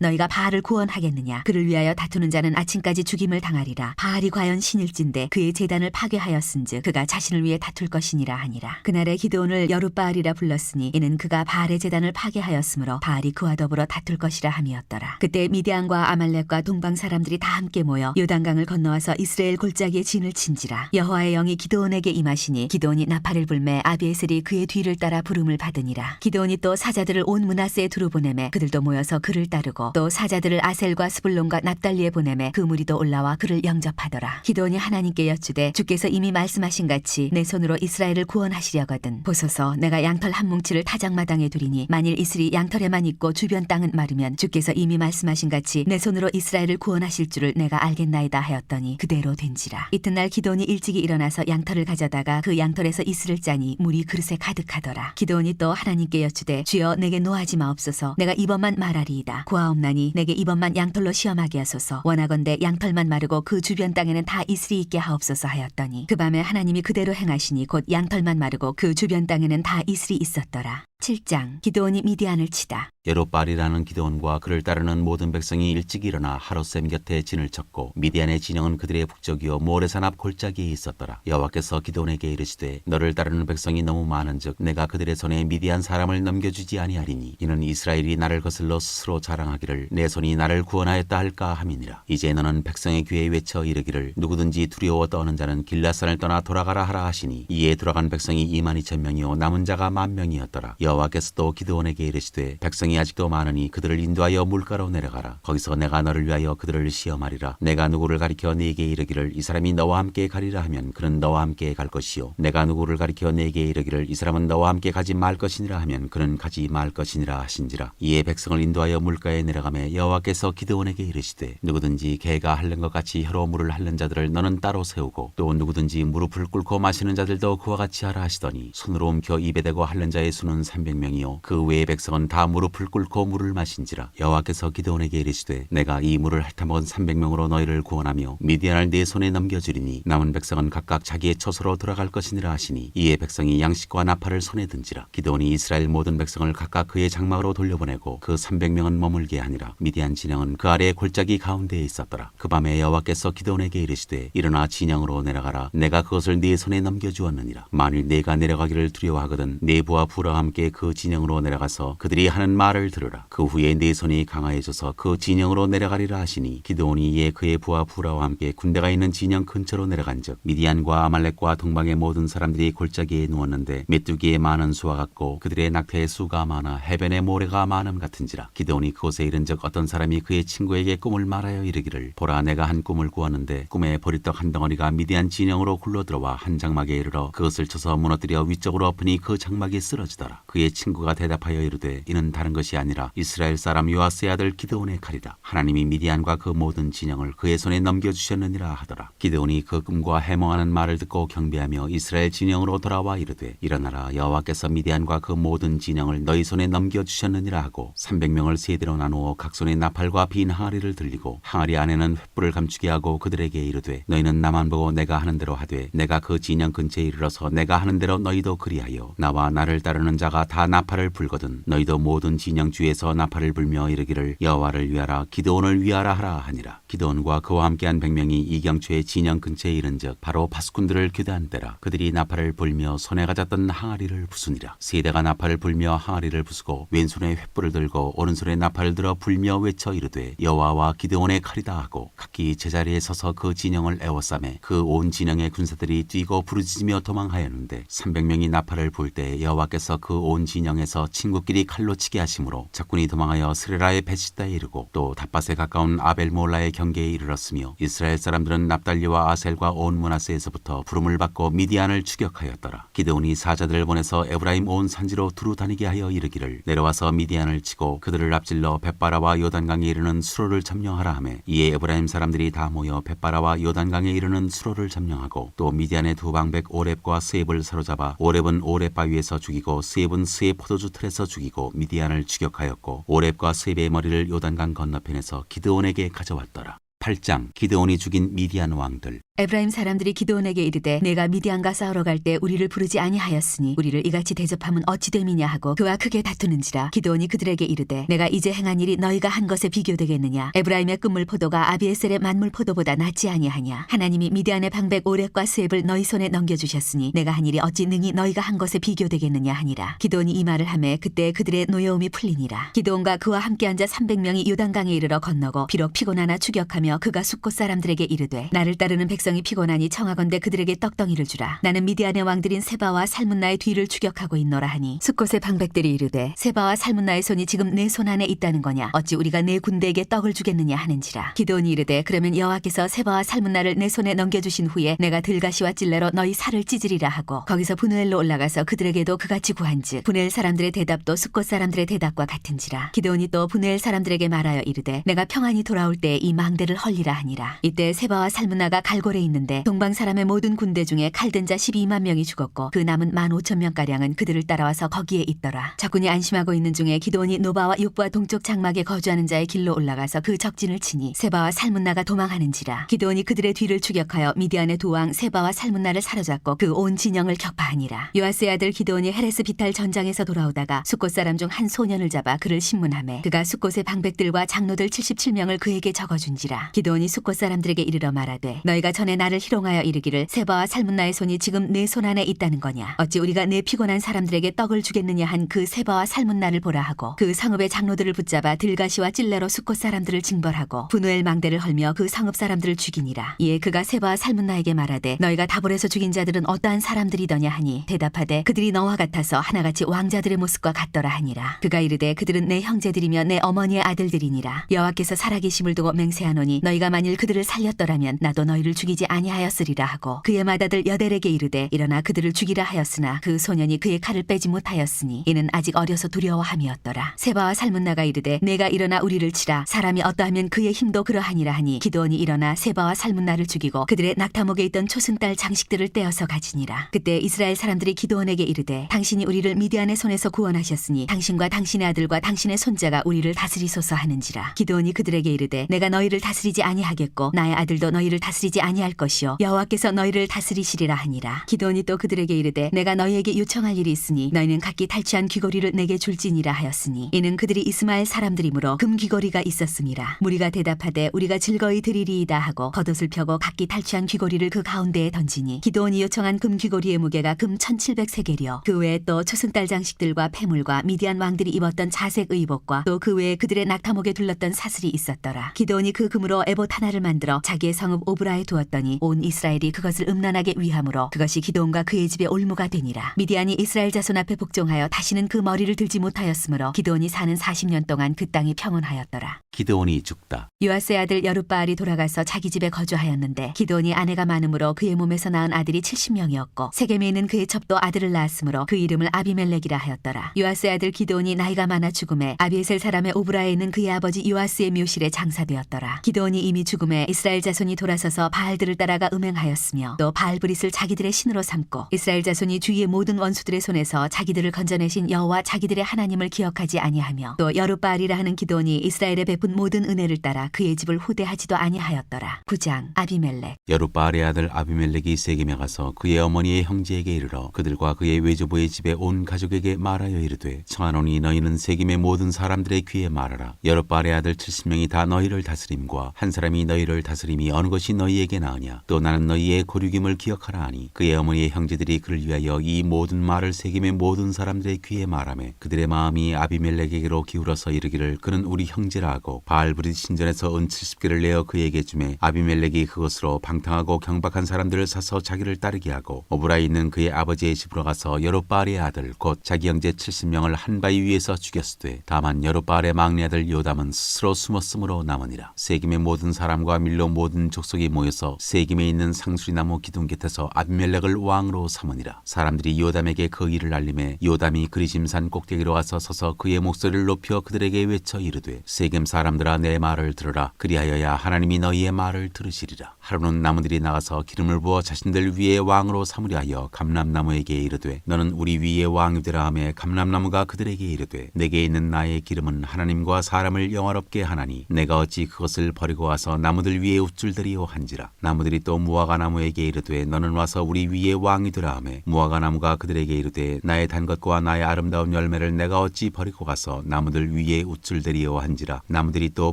너희가 바알을 구원하겠느냐 그를 위하여 다투는 자는 아침까지 죽임을 당하리라. 바알이 과연 신일진데 그의 제단을 파괴하였은즉 그가 자신을 위해 다툴 것이니라 하니라. 그날에 기드온을 여룻바알이라 불렀으니 이는 그가 바알의 제단을 파괴하였으므로 바알이 그와 더불어 다툴 것이라 함이었더라. 그때 미디안과 아말렉과 동방 사람들이 다 함께 모여 요단강을 건너와서 이스라엘 골짜기에 진을 친지라. 여호와의 영이 기드온에게 임하시니 기드온이 나팔을 불매 아비에셀이 그의 뒤를 따라 부름을 받으니라. 기드온이 또 사자들을 온 므낫세에 두루 보내매 그들도 모여서 그를 따르고 또 사자들을 아셀과 스불론과 납달리에 보내매 그 무리도 올라와 그를 영접하더라. 기드온이 하나님께 여쭈되 주께서 이미 말씀하신 같이 내 손으로 이스라엘을 구원하시려거든 보소서 내가 양털 한 뭉치를 타작마당에 두리니 만일 이슬이 양털에만 있고 주변 땅은 마르면 주께서 이미 말씀하신 같이 내 손으로 이스라엘을 구원하실 줄을 내가 알겠나이다 하였더니 그대로 된지라. 이튿날 기드온이 일찍이 일어나서 양털을 가져다가 그 양털에서 이슬을 짜니 물이 그릇에 가득하더라. 기드온이 또 하나님께 여쭈되 주여 내게 노하지 마옵소서 내가 이번만 말하리이다. 구하옵나니 내게 이번만 양털로 시험하게 하소서 원하건대 양털만 마르고 그 주변 땅에는 다 이슬이 있게 하옵소서 하였더니 그 밤에 하나님이 그대로 행하시니 곧 양털만 마르고 그 주변 땅에는 다 이슬이 있었더라. 7장 기드온이 미디안을 치다. 여룻바알이라는 기드온과 그를 따르는 모든 백성이 일찍 일어나 하롯셈 곁에 진을 쳤고 미디안의 진영은 그들의 북쪽이요 모레산 앞 골짜기에 있었더라. 여호와께서 기드온에게 이르시되 너를 따르는 백성이 너무 많은즉 내가 그들의 손에 미디안 사람을 넘겨주지 아니하리니 이는 이스라엘이 나를 거슬러 스스로 자랑하기를 내 손이 나를 구원하였다 할까 함이니라. 이제 너는 백성의 귀에 외쳐 이르기를 누구든지 두려워 떠는 자는 길라산을 떠나 돌아가라 하라 하시니 이에 돌아간 백성이 22,000명이요 남은 자가 10,000명이었더라. 여호와께서 또 기드온에게 이르시되 백성이 아직도 많으니 그들을 인도하여 물가로 내려가라. 거기서 내가 너를 위하여 그들을 시험하리라. 내가 누구를 가리켜 네게 이르기를 이 사람이 너와 함께 가리라 하면 그는 너와 함께 갈 것이요 내가 누구를 가리켜 네게 이르기를 이 사람은 너와 함께 가지 말 것이니라 하면 그는 가지 말 것이니라 하신지라. 이에 백성을 인도하여 물가에 내려가매 여호와께서 기드온에게 이르시되 누구든지 개가 핥는 것 같이 혀로 물을 핥는 자들을 너는 따로 세우고 또 누구든지 무릎을 꿇고 마시는 자들도 그와 같이 하라 하시더니 손으로 움켜 입에 대고 핥는 자의 수는 300명이요 그 외의 백성은 다 무릎을 꿇고 물을 마신지라. 여호와께서 기드온에게 이르시되 내가 이 물을 핥아먹은 300명으로 너희를 구원하며 미디안을 네 손에 넘겨주리니 남은 백성은 각각 자기의 처소로 돌아갈 것이니라 하시니 이에 백성이 양식과 나팔을 손에 든지라. 기드온이 이스라엘 모든 백성을 각각 그의 장막으로 돌려보내고 그 300명은 머물게 하니라. 미디안 진영은 그 아래 골짜기 가운데에 있었더라. 그 밤에 여호와께서 기드온에게 이르시되 일어나 진영으로 내려가라. 내가 그것을 네 손에 넘겨주었느니라. 만일 내가 내려가기를 두려워하거든 네 부하 부라 함께 그 진영으로 내려가서 그들이 하는 말을 들으라. 그 후에 네 손이 강하여져서 그 진영으로 내려가리라 하시니 기드온이 이에 그의 부하 부라와 함께 군대가 있는 진영 근처로 내려간즉 미디안과 아말렉과 동방의 모든 사람들이 골짜기에 누웠는데 메뚜기의 많은 수와 같고 그들의 낙태의 수가 많아 해변의 모래가 많음 같은지라. 기드온이 그곳에 이른즉 어떤 사람이 그의 친구에게 꿈을 말하여 이르기를 보라 내가 한 꿈을 꾸었는데 꿈에 보리떡 한 덩어리가 미디안 진영으로 굴러들어와 한 장막에 이르러 그것을 쳐서 무너뜨려 위쪽으로 엎으니 그 장막이 쓰러지더라. 그의 친구가 대답하여 이르되 이는 다른 것이 아니라 이스라엘 사람 요아스의 아들 기드온의 칼이다. 하나님이 미디안과 그 모든 진영을 그의 손에 넘겨주셨느니라 하더라. 기드온이 그 꿈과 해몽하는 말을 듣고 경배하며 이스라엘 진영으로 돌아와 이르되 일어나라 여호와께서 미디안과 그 모든 진영을 너희 손에 넘겨주셨느니라 하고 300명을 세대로 나누어 각 손에 나팔과 빈 항아리를 들리고 항아리 안에는 횃불을 감추게 하고 그들에게 이르되 너희는 나만 보고 내가 하는 대로 하되 내가 그 진영 근처에 이르러서 내가 하는 대로 너희도 그리하여 나와 나를 따르는 자가 다 나팔을 불거든 너희도 모든 진영 주에서 나팔을 불며 이르기를 여호와를 위하라 기드온을 위하라 하라 하니라. 기드온과 그와 함께한 100명이 이경초의 진영 근처에 이른즉 바로 파수꾼들을 교대한 때라. 그들이 나팔을 불며 손에 가졌던 항아리를 부수니라. 세대가 나팔을 불며 항아리를 부수고 왼손에 횃불을 들고 오른손에 나팔을 들어 불며 외쳐 이르되 여호와와 기드온의 칼이다 하고 각기 제자리에 서서 그 진영을 에워싸매 그 온 진영의 군사들이 뛰고 부르짖으며 도망하였는데 300명이 나팔을 불 때 여호와께서 그 온 진영에서 친구끼리 칼로 치게 하심으로 적군이 도망하여 스레라의 베시다에 이르고 또 닷밭에 가까운 아벨몰라의 경계에 이르렀으며 이스라엘 사람들은 납달리와 아셀과 온 므낫세에서부터 부름을 받고 미디안을 추격하였더라. 기드온이 사자들을 보내서 에브라임 온 산지로 두루 다니게 하여 이르기를 내려와서 미디안을 치고 그들을 앞질러 벳바라와 요단강에 이르는 수로를 점령하라 하매 이에 에브라임 사람들이 다 모여 벳바라와 요단강에 이르는 수로를 점령하고 또 미디안의 두 방백 오렙과 스엡을 사로잡아 오렙은 오렙 바위에서 죽이고 스엡은 스엡 포도주 틀에서 죽이고 미디안을 추격하였고 오렙과 스엡의 머리를 요단강 건너편에서 기드온에게 가져왔더라. 8장 기드온이 죽인 미디안 왕들. 에브라임 사람들이 기드온에게 이르되 내가 미디안과 싸우러 갈 때 우리를 부르지 아니하였으니 우리를 이같이 대접함은 어찌 됨이냐 하고 그와 크게 다투는지라. 기드온이 그들에게 이르되 내가 이제 행한 일이 너희가 한 것에 비교되겠느냐. 에브라임의 끝물 포도가 아비에셀의 만물 포도보다 낫지 아니하냐. 하나님이 미디안의 방백 오렙과 스엡을 너희 손에 넘겨주셨으니 내가 한 일이 어찌 능히 너희가 한 것에 비교되겠느냐 하니라. 기드온이 이 말을 하매 그때 그들의 노여움이 풀리니라. 기드온과 그와 함께 앉아 300명이 요단강에 이르러 건너고 비록 피곤하나 추격하며 그가 숫곳 사람들에게 이르되 나를 따르는 백성이 피곤하니 청하건대 그들에게 떡덩이를 주라. 나는 미디안의 왕들인 세바와 살문나의 뒤를 추격하고 있노라 하니 숫곳의 방백들이 이르되 세바와 살문나의 손이 지금 내 손 안에 있다는 거냐. 어찌 우리가 내 군대에게 떡을 주겠느냐 하는지라. 기드온이 이르되 그러면 여호와께서 세바와 살문나를 내 손에 넘겨주신 후에 내가 들가시와 찔레로 너희 살을 찢으리라 하고 거기서 분우엘로 올라가서 그들에게도 그같이 구한즉 분우엘 사람들의 대답도 숫곳 사람들의 대답과 같은지라. 기드온이 또 분우엘 사람들에게 말하여 이르되 내가 평안히 돌아올 때 이 망대를 헐리라 하니라. 이때 세바와 살문나가 갈골에 있는데 동방 사람의 모든 군대 중에 칼든 자 12만 명이 죽었고 그 남은 15,000명가량은 그들을 따라와서 거기에 있더라. 적군이 안심하고 있는 중에 기드온이 노바와 욕부와 동쪽 장막에 거주하는 자의 길로 올라가서 그 적진을 치니 세바와 살문나가 도망하는지라. 기드온이 그들의 뒤를 추격하여 미디안의 두 왕 세바와 살문나를 사로잡고 그 온 진영을 격파하니라. 요아스의 아들 기드온이 헤레스 비탈 전장에서 돌아오다가 숫곳 사람 중 한 소년을 잡아 그를 신문하매 그가 숫곳의 방백들과 장로들 77명을 그에게 적어준지라. 기드온이 숫곳 사람들에게 이르러 말하되 너희가 전에 나를 희롱하여 이르기를 세바와 살문나의 손이 지금 내 손 안에 있다는 거냐. 어찌 우리가 내 피곤한 사람들에게 떡을 주겠느냐 한 그 세바와 살문나를 보라 하고 그 성읍의 장로들을 붙잡아 들가시와 찔레로 숫곳 사람들을 징벌하고 분우엘 망대를 헐며 그 성읍 사람들을 죽이니라. 이에 그가 세바와 살문나에게 말하되 너희가 다볼에서 죽인 자들은 어떠한 사람들이더냐 하니 대답하되 그들이 너와 같아서 하나같이 왕자들의 모습과 같더라 하니라. 그가 이르되 그들은 내 형제들이며 내 어머니의 아들들이니라. 여호와께서 살아계심을 두고 맹세하노니 너희가 만일 그들을 살렸더라면 나도 너희를 죽이지 아니하였으리라 하고 그의 맏아들 여델에게 이르되 일어나 그들을 죽이라 하였으나 그 소년이 그의 칼을 빼지 못하였으니 이는 아직 어려서 두려워함이었더라. 세바와 살문나가 이르되 내가 일어나 우리를 치라. 사람이 어떠하면 그의 힘도 그러하니라 하니 기드온이 일어나 세바와 살문나를 죽이고 그들의 낙타목에 있던 초승달 장식들을 떼어서 가지니라. 그때 이스라엘 사람들이 기드온에게 이르되 당신이 우리를 미디안의 손에서 구원하셨으니 당신과 당신의 아들과 당신의 손자가 우리를 다스리소서 하는지라. 기드온이 그들에게 이르되 내가 너희를 다스리지 아니하겠고 나의 아들도 너희를 다스리지 아니할 것이요 여호와께서 너희를 다스리시리라 하니라. 기드온이 또 그들에게 이르되 내가 너희에게 요청할 일이 있으니 너희는 각기 탈취한 귀고리를 내게 줄지니라 하였으니 이는 그들이 이스마엘 사람들이므로 금 귀고리가 있었음이라. 무리가 대답하되 우리가 즐거이 드리리이다 하고 겉옷을 펴고 각기 탈취한 귀고리를 그 가운데에 던지니 기드온이 요청한 금 귀고리의 무게가 금 1700세겔이요 그 외에 또 초승달 장식들과 폐물과 미디안 왕들이 입었던 자색 의복과 또 그 외에 그들의 낙타목에 둘렀던 사슬이 있었더라. 기드온이 그 금으로 에봇 하나를 만들어 자기의 성읍 오브라에 두었더니 온 이스라엘이 그것을 음란하게 위함으로 그것이 기드온과 그의 집의 올무가 되니라. 미디안이 이스라엘 자손 앞에 복종하여 다시는 그 머리를 들지 못하였으므로 기드온이 사는 40년 동안 그 땅이 평온하였더라. 기드온이 죽다. 요아스의 아들 여룻바알이 돌아가서 자기 집에 거주하였는데 기드온이 아내가 많으므로 그의 몸에서 낳은 아들이 70명이었고 세겜에 있는 그의 첩도 아들을 낳았으므로 그 이름을 아비멜렉이라 하였더라. 요아스의 아들 기드온이 나이가 많아 죽음에 아비에셀 사람의 오브라에 있는 그의 아버지 요아스의 묘실에 장사되었더라. 기드온이 이미 죽음에 이스라엘 자손이 돌아서서 바알들을 따라가 음행하였으며 또 바알브릿을 자기들의 신으로 삼고 이스라엘 자손이 주위의 모든 원수들의 손에서 자기들을 건져내신 여호와 자기들의 하나님을 기억하지 아니하며 또 여룻바알이라 하는 기드온이 이스라엘에 베푼 모든 은혜를 따라 그의 집을 후대하지도 아니하였더라. 9장 아비멜렉. 여룻바알의 아들 아비멜렉이 세겜에 가서 그의 어머니의 형제에게 이르러 그들과 그의 외조부의 집에 온 가족에게 말하여 이르되 청하노니 너희는 세겜의 모든 사람들의 귀에 말하라. 여룻바알의 아들 70명이 다 너희를 다스림과 한 사람이 너희를 다스림이 어느 것이 너희에게 나으냐. 또 나는 너희의 고륙임을 기억하라 하니 그의 어머니의 형제들이 그를 위하여 이 모든 말을 세겜의 모든 사람들의 귀에 말하매 그들의 마음이 아비멜렉에게로 기울어서 이르기를 그는 우리 형제라 하고 바알브릿 신전에서 은 70개를 내어 그에게 주매 아비멜렉이 그것으로 방탕하고 경박한 사람들을 사서 자기를 따르게 하고 오브라에 있는 그의 아버지의 집으로 가서 여롯바알의 아들 곧 자기 형제 70명을 한 바위 위에서 죽였으되 다만 여롯바알의 막내 아들 요담은 스스로 숨었으므로 남으니라. 세겜의 모든 사람과 밀로 모든 족속이 모여서 세겜에 있는 상수리나무 기둥 곁에서 아비멜렉을 왕으로 삼으니라. 사람들이 요담에게 그 일을 알림해 요담이 그리심산 꼭대기로 가서 서서 그의 목소리를 높여 그들에게 외쳐 이르되 세겜 사람들아 내 말을 들으라. 그리하여야 하나님이 너희의 말을 들으시리라. 하루는 나무들이 나가서 기름을 부어 자신들 위에 왕으로 삼으려 하여 감람나무에게 이르되 너는 우리 위에 왕이 되라 하매 감람나무가 그들에게 이르되 내게 있는 나의 기름은 하나님과 사람을 영화롭게 하나니 내가 어찌 그것을 버리고 와서 나무들 위에 우쭐대리오 한지라. 나무들이 또 무화과 나무에게 이르되 너는 와서 우리 위에 왕이 되라 하매 무화과 나무가 그들에게 이르되 나의 단 것과 나의 아름다운 열매를 내가 어찌 버리고 가서 나무들 위에 우쭐대리오 한지라. 나무들이 또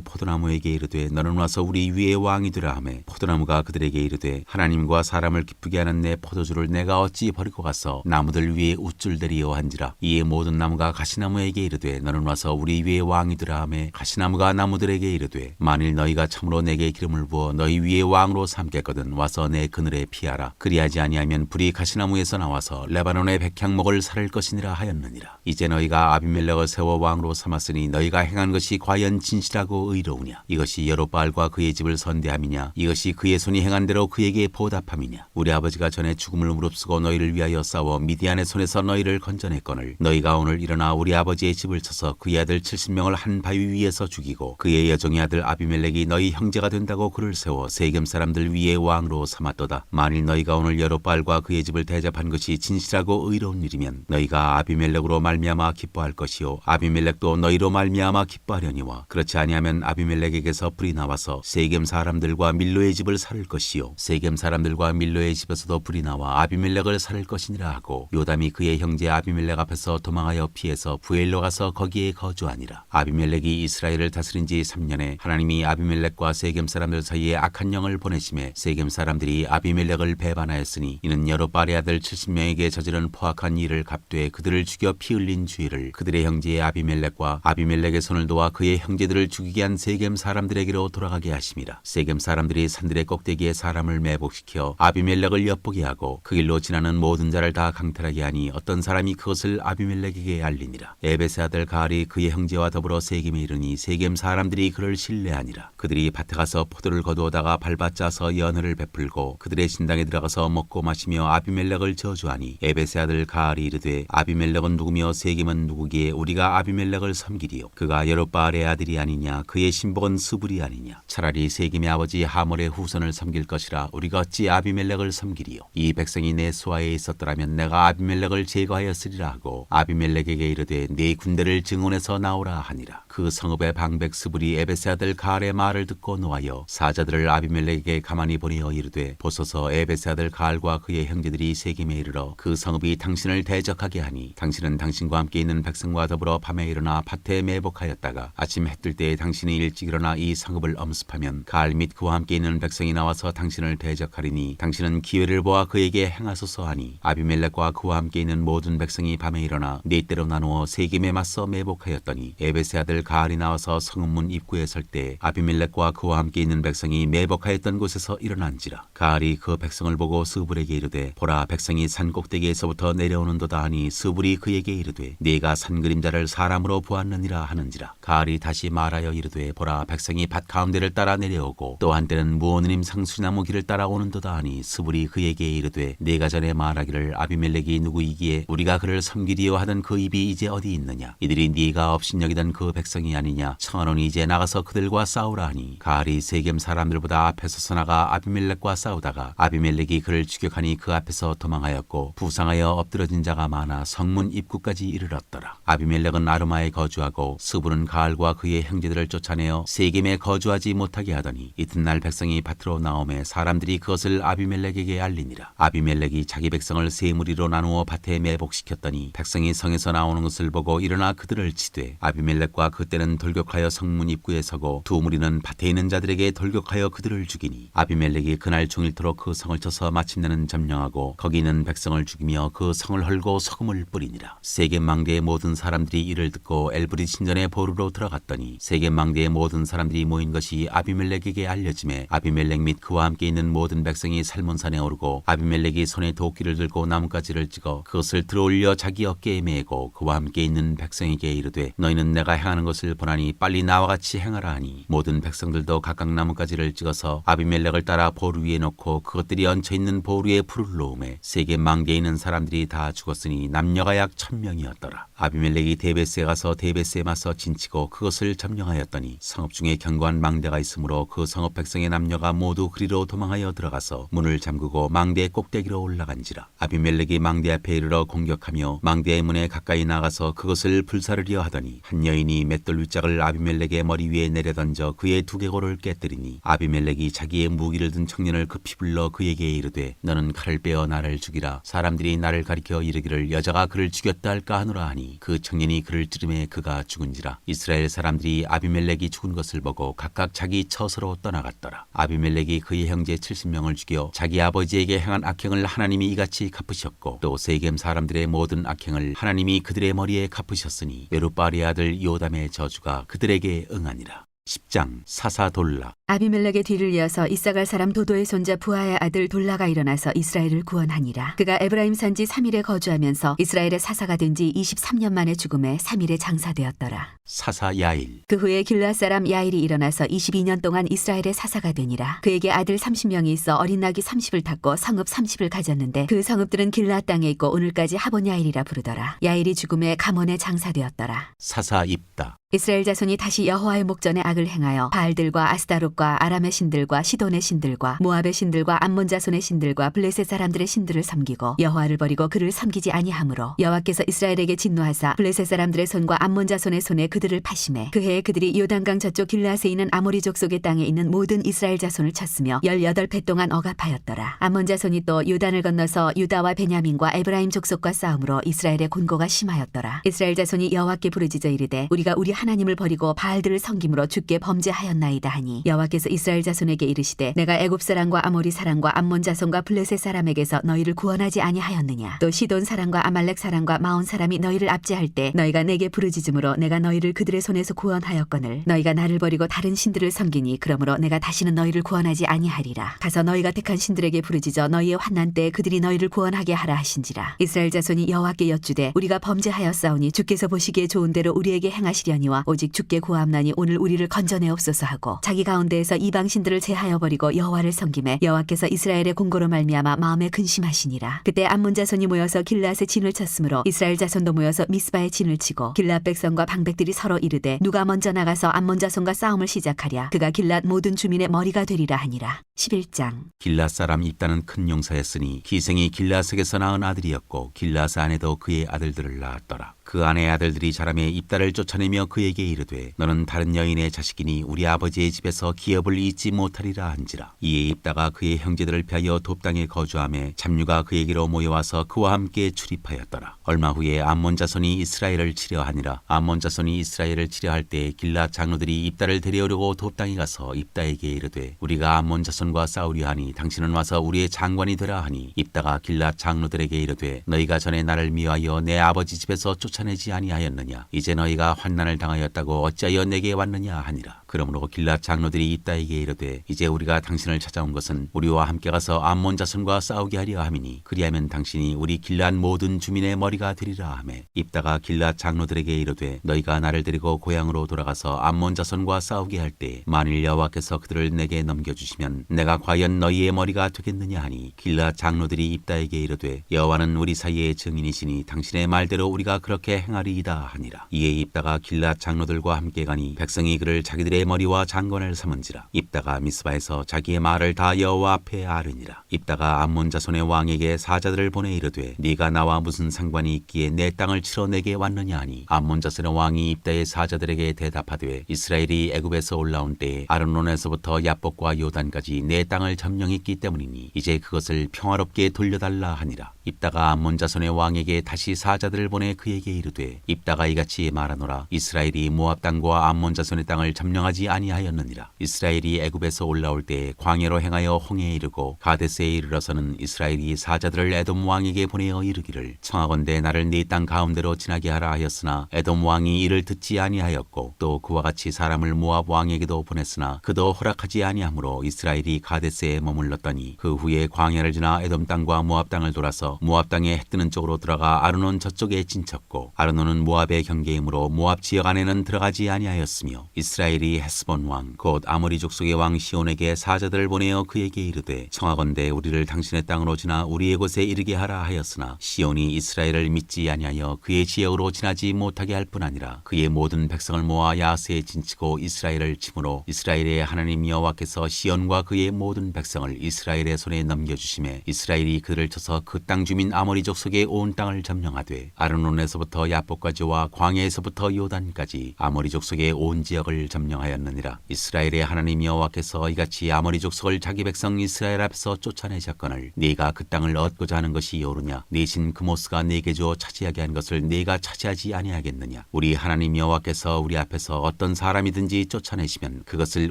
포도나무에게 이르되 너는 와서 우리 위에 왕이 되라 하매 포도나무가 그들에게 이르되 하나님과 사람을 기쁘게 하는 내 포도주를 내가 어찌 버리고 가서 나무들 위에 우쭐대리오 한지라. 이에 모든 나무가 가시나무에게 이르되 너는 와서 우리 위에 왕이 되라 하매 가시나무가 나무들에게 이르되 만일 너희가 참으로 내게 기름을 부어 너희 위에 왕으로 삼겠거든 와서 내 그늘에 피하라. 그리하지 아니하면 불이 가시나무에서 나와서 레바논의 백향목을 살을 것이니라 하였느니라. 이제 너희가 아비멜렉을 세워 왕으로 삼았으니 너희가 행한 것이 과연 진실하고 의로우냐. 이것이 여롯바알과 그의 집을 선대함이냐. 이것이 그의 손이 행한 대로 그에게 보답함이냐. 우리 아버지가 전에 죽음을 무릅쓰고 너희를 위하여 싸워 미디안의 손에서 너희를 건져냈거늘 너희가 오늘 일어나 우리 아버지의 집을 쳐서 그의 아들 70명을 한 바위 위에서 죽이고 그의 여종의 아들 아비멜렉이 너희 형제가 된다고 그를 세워 세겜 사람들 위에 왕으로 삼았도다. 만일 너희가 오늘 여롯바알과 그의 집을 대접한 것이 진실하고 의로운 일이면 너희가 아비멜렉으로 말미암아 기뻐할 것이요 아비멜렉도 너희로 말미암아 기뻐하려니와 그렇지 아니하면 아비멜렉에게서 불이 나와서 세겜 사람들과 밀로의 집을 살을 것이요 세겜 사람들과 밀로의 집에서도 불이 나와 아비멜렉을 살을 것이니라 하고 요담이 그의 형제 아비멜렉 앞에서 도망하여 피해서 부엘로 가서 거기에 거주하니라. 아비멜렉이 이스라엘을 다스린 지 3년에 하나님이 아비멜렉과 세겜 사람들 사이에 악한 영을 보내심에 세겜 사람들이 아비멜렉을 배반하였으니 이는 여롯바알의 아들 70명에게 저지른 포악한 일을 갚되 그들을 죽여 피 흘린 주의를 그들의 형제의 아비멜렉과 아비멜렉의 손을 도와 그의 형제들을 죽이게 한 세겜 사람들에게로 돌아가게 하심이라. 세겜 사람들이 산들의 꼭대기에 사람을 매복시켜 아비멜렉을 엿보게 하고 그 길로 지나는 모든 자를 다 강탈하게 하니 어떤 사람이 그것을 아비멜렉에게 알리니라. 에벳의 아들 가알이 그의 형제와 더불어 세겜에 이르니 세겜 사람들이 그를 신뢰하니라. 그들이 밭에 가서 포도를 거두어다가 밟아 짜서 연회를 베풀고 그들의 신당에 들어가서 먹고 마시며 아비멜렉을 저주하니 에벳의 아들 가알이 이르되 아비멜렉은 누구며 세겜은 누구기에 우리가 아비멜렉을 섬기리요. 그가 여롯바알의 아들이 아니냐. 그의 신복은 스불이 아니냐. 차라리 세겜의 아버지 하몰의 후손을 섬길 것이라 우리가 어찌 아비멜렉을 섬기리요. 이 백성이 내 수하에 있었더라면 내가 아비멜렉을 제거하였으리라 하고 아비멜렉에게 이르되 네 군대를 증온해서 나오라 하니라. 그 성읍의 방백 스불이 에벳의 아들 가알의 말을 듣고 노하여 사자들을 아비멜렉에게 가만히 보내어 이르되 보소서 에벳의 아들 가알과 그의 형제들이 세겜에 이르러 그 성읍이 당신을 대적하게 하니 당신은 당신과 함께 있는 백성과 더불어 밤에 일어나 밭에 매복하였다가 아침 해 뜰 때에 당신이 일찍 일어나 이 성읍을 엄습하면 가알 및 그와 함께 있는 백성이 나와서 당신을 대적하리니 당신은 기회를 보아 그에게 행하소서 하니 아비멜렉과 그와 함께 있는 모든 백성이 밤에 일어나 네 때로 나누어 세겜에 맞서 매복하였더니 에벳의 아들 가알이 나와서 성읍문 입구에 설 때 아비멜렉과 그와 함께 있는 백성이 매복하였던 곳에서 일어난지라. 가알이 그 백성을 보고 스불에게 이르되 보라 백성이 산 꼭대기에서부터 내려오는도다 하니 스불이 그에게 이르되 네가 산 그림자를 사람으로 보았느니라 하는지라. 가알이 다시 말하여 이르되 보라 백성이 밭 가운데를 따라 내려오고 또 한때는 무오느님 상수나무 길을 따라 오는도다 하니 스불이 그에게 이르되 네가 전에 말하기를 아비멜렉이 누구이기에 우리가 그를 섬기리요 하던 그 입이 이제 어디 있느냐. 이들이 네가 업신여기던 그 백성이 아니냐. 청하노니 이제 나가서 그들과 싸우라 하니 가알이 세겜 사람들보다 앞에 서서 나가 아비멜렉과 싸우다가 아비멜렉이 그를 추격하니 그 앞에서 도망하였고 부상하여 엎드러진 자가 많아 성문 입구까지 이르렀더라. 아비멜렉은 아르마에 거주하고 스불은 가알과 그의 형제들을 쫓아내어 세겜에 거주하지 못하게 하더니 이튿날 백성이 밭으로 나오매 사람들이 그것을 아비멜렉에게 알리니라. 아비멜렉이 자기 백성을 세 무리로 나누어 밭에 매복시켰더니 백성이 성에서 나오는 것을 보고 일어나 그들을 치되 아비멜렉과 그때는 돌격하여 성문 입구에 서고 두 무리는 밭에 있는 자들에게 돌격하여 그들을 죽이니 아비멜렉이 그날 종일토록 그 성을 쳐서 마침내는 점령하고 거기 있는 백성을 죽이며 그 성을 헐고 소금을 뿌리니라. 세겜 망대의 모든 사람들이 이를 듣고 엘브릿 신전의 보루로 들어갔더니 세겜 망대의 모든 사람들이 모인 것이 아비멜렉에게 알려짐에 아비멜렉 및 그와 함께 있는 모든 백성이 살몬산에 오르고 아비멜렉이 손에 도끼를 들고 나뭇가지를 찍어 그것을 들어올려 자기 어깨에 메고 그와 함께 있는 백성에게 이르되 너희는 내가 행하는 것을 보나니 빨리 나와 같이 행하라 하니 모든 백성들도 각각 나뭇가지를 찍어서 아비멜렉을 따라 보루 위에 놓고 그것들이 얹혀있는 보루에 불을 놓음에 세겜 망대에 있는 사람들이 다 죽었으니 남녀가 약 1000명이었더라. 아비멜렉이 데베스에 가서 데베스에 맞서 진치고 그것을 점령하였더니 성읍 중에 견고한 망대가 있으므로 그 성읍 백성의 남녀가 모두 그리로 도망하여 들어가서 문을 잠그고 망대의 꼭대기로 올라간지라. 아비멜렉이 망대 앞에 이르러 공격하며 망대의 문에 가까이 나가서 그것을 불사르려 하더니 한 여인이 맷돌 윗짝을 아비멜렉의 머리 위에 내려던져 그의 두개골을 깨뜨리니 아비멜렉이 자기의 무기를 든 청년을 급히 불러 그에게 이르되 너는 칼을 빼어 나를 죽이라. 사람들이 나를 가리켜 이르기를 여자가 그를 죽였다 할까 하노라 하니 그 청년이 그를 찌르매 그가 죽은지라. 이스라엘 사람들이 아비멜렉이 죽은 것을 보고 각각 자기 처소로 떠나갔더라. 아비멜렉이 그의 형제 70명을 죽여 자기 아버지에게 행한 악행을 하나님이 이같이 갚으셨고 또 세겜 사람들의 모든 악행을 하나님이 그들의 머리에 갚으셨으니 여룻바알의 아들 요담의 저주가 그들에게 응하니라. 10장 사사돌라. 아비멜렉의 뒤를 이어서 이사갈 사람 도도의 손자 부하의 아들 돌라가 일어나서 이스라엘을 구원하니라. 그가 에브라임 산지 3일에 거주하면서 이스라엘의 사사가 된 지 23년 만에 죽음에 3일에 장사되었더라. 사사 야일. 그 후에 길르앗 사람 야일이 일어나서 22년 동안 이스라엘의 사사가 되니라. 그에게 아들 30명이 있어 어린 낙이 30을 탔고 성읍 30을 가졌는데 그 성읍들은 길르앗 땅에 있고 오늘까지 하본 야일이라 부르더라. 야일이 죽음에 가몬에 장사되었더라. 사사 입다. 이스라엘 자손이 다시 여호와의 목전에 악을 행하여 바알들과 아스타롯과 아람의 신들과 시돈의 신들과 모압의 신들과 암몬 자손의 신들과 블레셋 사람들의 신들을 섬기고 여호와를 버리고 그를 섬기지 아니하므로 여호와께서 이스라엘에게 진노하사 블레셋 사람들의 손과 암몬 자손의 손에 그들을 파심해 그 해에 그들이 요단강 저쪽 길르앗에 있는 아모리 족속의 땅에 있는 모든 이스라엘 자손을 쳤으며 18배 동안 억압하였더라. 암몬 자손이 또 요단을 건너서 유다와 베냐민과 에브라임 족속과 싸움으로 이스라엘의 곤고가 심하였더라. 이스라엘 자손이 여호와께 부르짖어 이르되 우리가 우리 하나님을 버리고 바알들을 섬김으로 주께 범죄하였나이다 하니 여호와께서 이스라엘 자손에게 이르시되 내가 애굽 사람과 아모리 사람과 암몬 자손과 블레셋 사람에게서 너희를 구원하지 아니하였느냐. 또 시돈 사람과 아말렉 사람과 마온 사람이 너희를 압제할 때 너희가 내게 부르짖음으로 내가 너희를 그들의 손에서 구원하였거늘 너희가 나를 버리고 다른 신들을 섬기니 그러므로 내가 다시는 너희를 구원하지 아니하리라. 가서 너희가 택한 신들에게 부르짖어 너희의 환난 때에 그들이 너희를 구원하게 하라 하신지라. 이스라엘 자손이 여호와께 여쭈되 우리가 범죄하였사오니 주께서 보시기에 좋은 대로 우리에게 행하시려니와 오직 주께 구하옵나니 오늘 우리를 건져내옵소서 하고 자기 가운데에서 이방 신들을 제하여 버리고 여호와를 섬김에 여호와께서 이스라엘의 공고로 말미암아 마음에 근심하시니라. 그때 암몬 자손이 모여서 길르앗에 진을 쳤으므로 이스라엘 자손도 모여서 미스바에 진을 치고 길르앗 백성과 방백들이 서로 이르되 누가 먼저 나가서 암몬 자손과 싸움을 시작하랴. 그가 길르앗 모든 주민의 머리가 되리라 하니라. 11장. 길르앗 사람 입다는 큰 용사였으니 기생이 길르앗에게서 낳은 아들이었고 길르앗 아내도 그의 아들들을 낳았더라. 그 아내의 아들들이 자라매 입다를 쫓아내며 그에게 이르되 너는 다른 여인의 자식이니 우리 아버지의 집에서 기업을 잊지 못하리라 한지라. 이에 입다가 그의 형제들을 피하여 돕당에 거주하며 잡류가 그에게로 모여와서 그와 함께 출입하였더라. 얼마 후에 암몬 자손이 이스라엘을 치려하니라. 암몬 자손이 이스라엘을 치려할 때 길르앗 장로들이 입다를 데려오려고 돕당에 가서 입다에게 이르되 우리가 암몬 자손과 싸우려 하니 당신은 와서 우리의 장관이 되라 하니 입다가 길르앗 장로들에게 이르되 너희가 전에 나를 미워하여 내 아버지 집에서 쫓아내지 아니하였느냐. 이제 너희가 환난을 당하였다고 어찌하여 내게 왔느냐 하니라. 그러므로 길르앗 장로들이 입다에게 이르되 이제 우리가 당신을 찾아온 것은 우리와 함께 가서 암몬 자손과 싸우게 하려 함이니 그리하면 당신이 우리 길르앗 모든 주민의 머리가 되리라 하매 입다가 길르앗 장로들에게 이르되 너희가 나를 데리고 고향으로 돌아가서 암몬 자손과 싸우게 할 때 만일 여호와께서 그들을 내게 넘겨주시면 내가 과연 너희의 머리가 되겠느냐 하니 길르앗 장로들이 입다에게 이르되 여호와는 우리 사이의 증인이시니 당신의 말대로 우리가 그렇게 행하리이다 하니라. 이에 입다가 길르앗 장로들과 함께 가니 백성이 그를 자기들의 머리와 장관을 삼은지라. 입다가 미스바에서 자기의 말을 다 여호와 앞에 아뢰니라. 입다가 암몬 자손의 왕에게 사자들을 보내 이르되 네가 나와 무슨 상관이 있기에 내 땅을 치러 내게 왔느냐 하니 암몬 자손의 왕이 입다의 사자들에게 대답하되 이스라엘이 애굽에서 올라온 때에 아르논에서부터 야복과 요단까지 내 땅을 점령했기 때문이니 이제 그것을 평화롭게 돌려달라 하니라. 입다가 암몬 자손의 왕에게 다시 사자들을 보내 그에게 이르되 입다가 이같이 말하노라. 이스라엘이 모압 땅과 암몬 자손의 땅을 점령할 명령하지 아니하였느니라. 이스라엘이 애굽에서 올라올 때에 광야로 행하여 홍해에 이르고 가데스에 이르러서는 이스라엘이 사자들을 에돔 왕에게 보내어 이르기를 청하건대 나를 네 땅 가운데로 지나게 하라 하였으나 에돔 왕이 이를 듣지 아니하였고 또 그와 같이 사람을 모압 왕에게도 보냈으나 그도 허락하지 아니하므로 이스라엘이 가데스에 머물렀더니 그 후에 광야를 지나 에돔 땅과 모압 땅을 돌아서 모압 땅에 해 뜨는 쪽으로 들어가 아르논 저쪽에 진쳤고 아르논은 모압의 경계이므로 모압 지역 안에는 들어가지 아니하였으며 이스라엘이 헤스본 왕 곧 아모리 족속의 왕 시온에게 사자들을 보내어 그에게 이르되 청하건대 우리를 당신의 땅으로 지나 우리의 곳에 이르게 하라 하였으나 시온이 이스라엘을 믿지 아니하여 그의 지역으로 지나지 못하게 할 뿐 아니라 그의 모든 백성을 모아 야스에 진치고 이스라엘을 치므로 이스라엘의 하나님 여호와께서 시온과 그의 모든 백성을 이스라엘의 손에 넘겨주심에 이스라엘이 그를 쳐서 그 땅 주민 아모리 족속의 온 땅을 점령하되 아르논에서부터 야복까지와 광야에서부터 요단까지 아모리 족속의 온 지역을 점령하였느니라. 이스라엘의 하나님 여호와께서 이같이 아모리 족속을 자기 백성 이스라엘 앞에서 쫓아내셨거늘 네가 그 땅을 얻고자 하는 것이 옳으냐? 네 신 그모스가 네게 주어 차지하게 한 것을 네가 차지하지 아니하겠느냐? 우리 하나님 여호와께서 우리 앞에서 어떤 사람이든지 쫓아내시면 그것을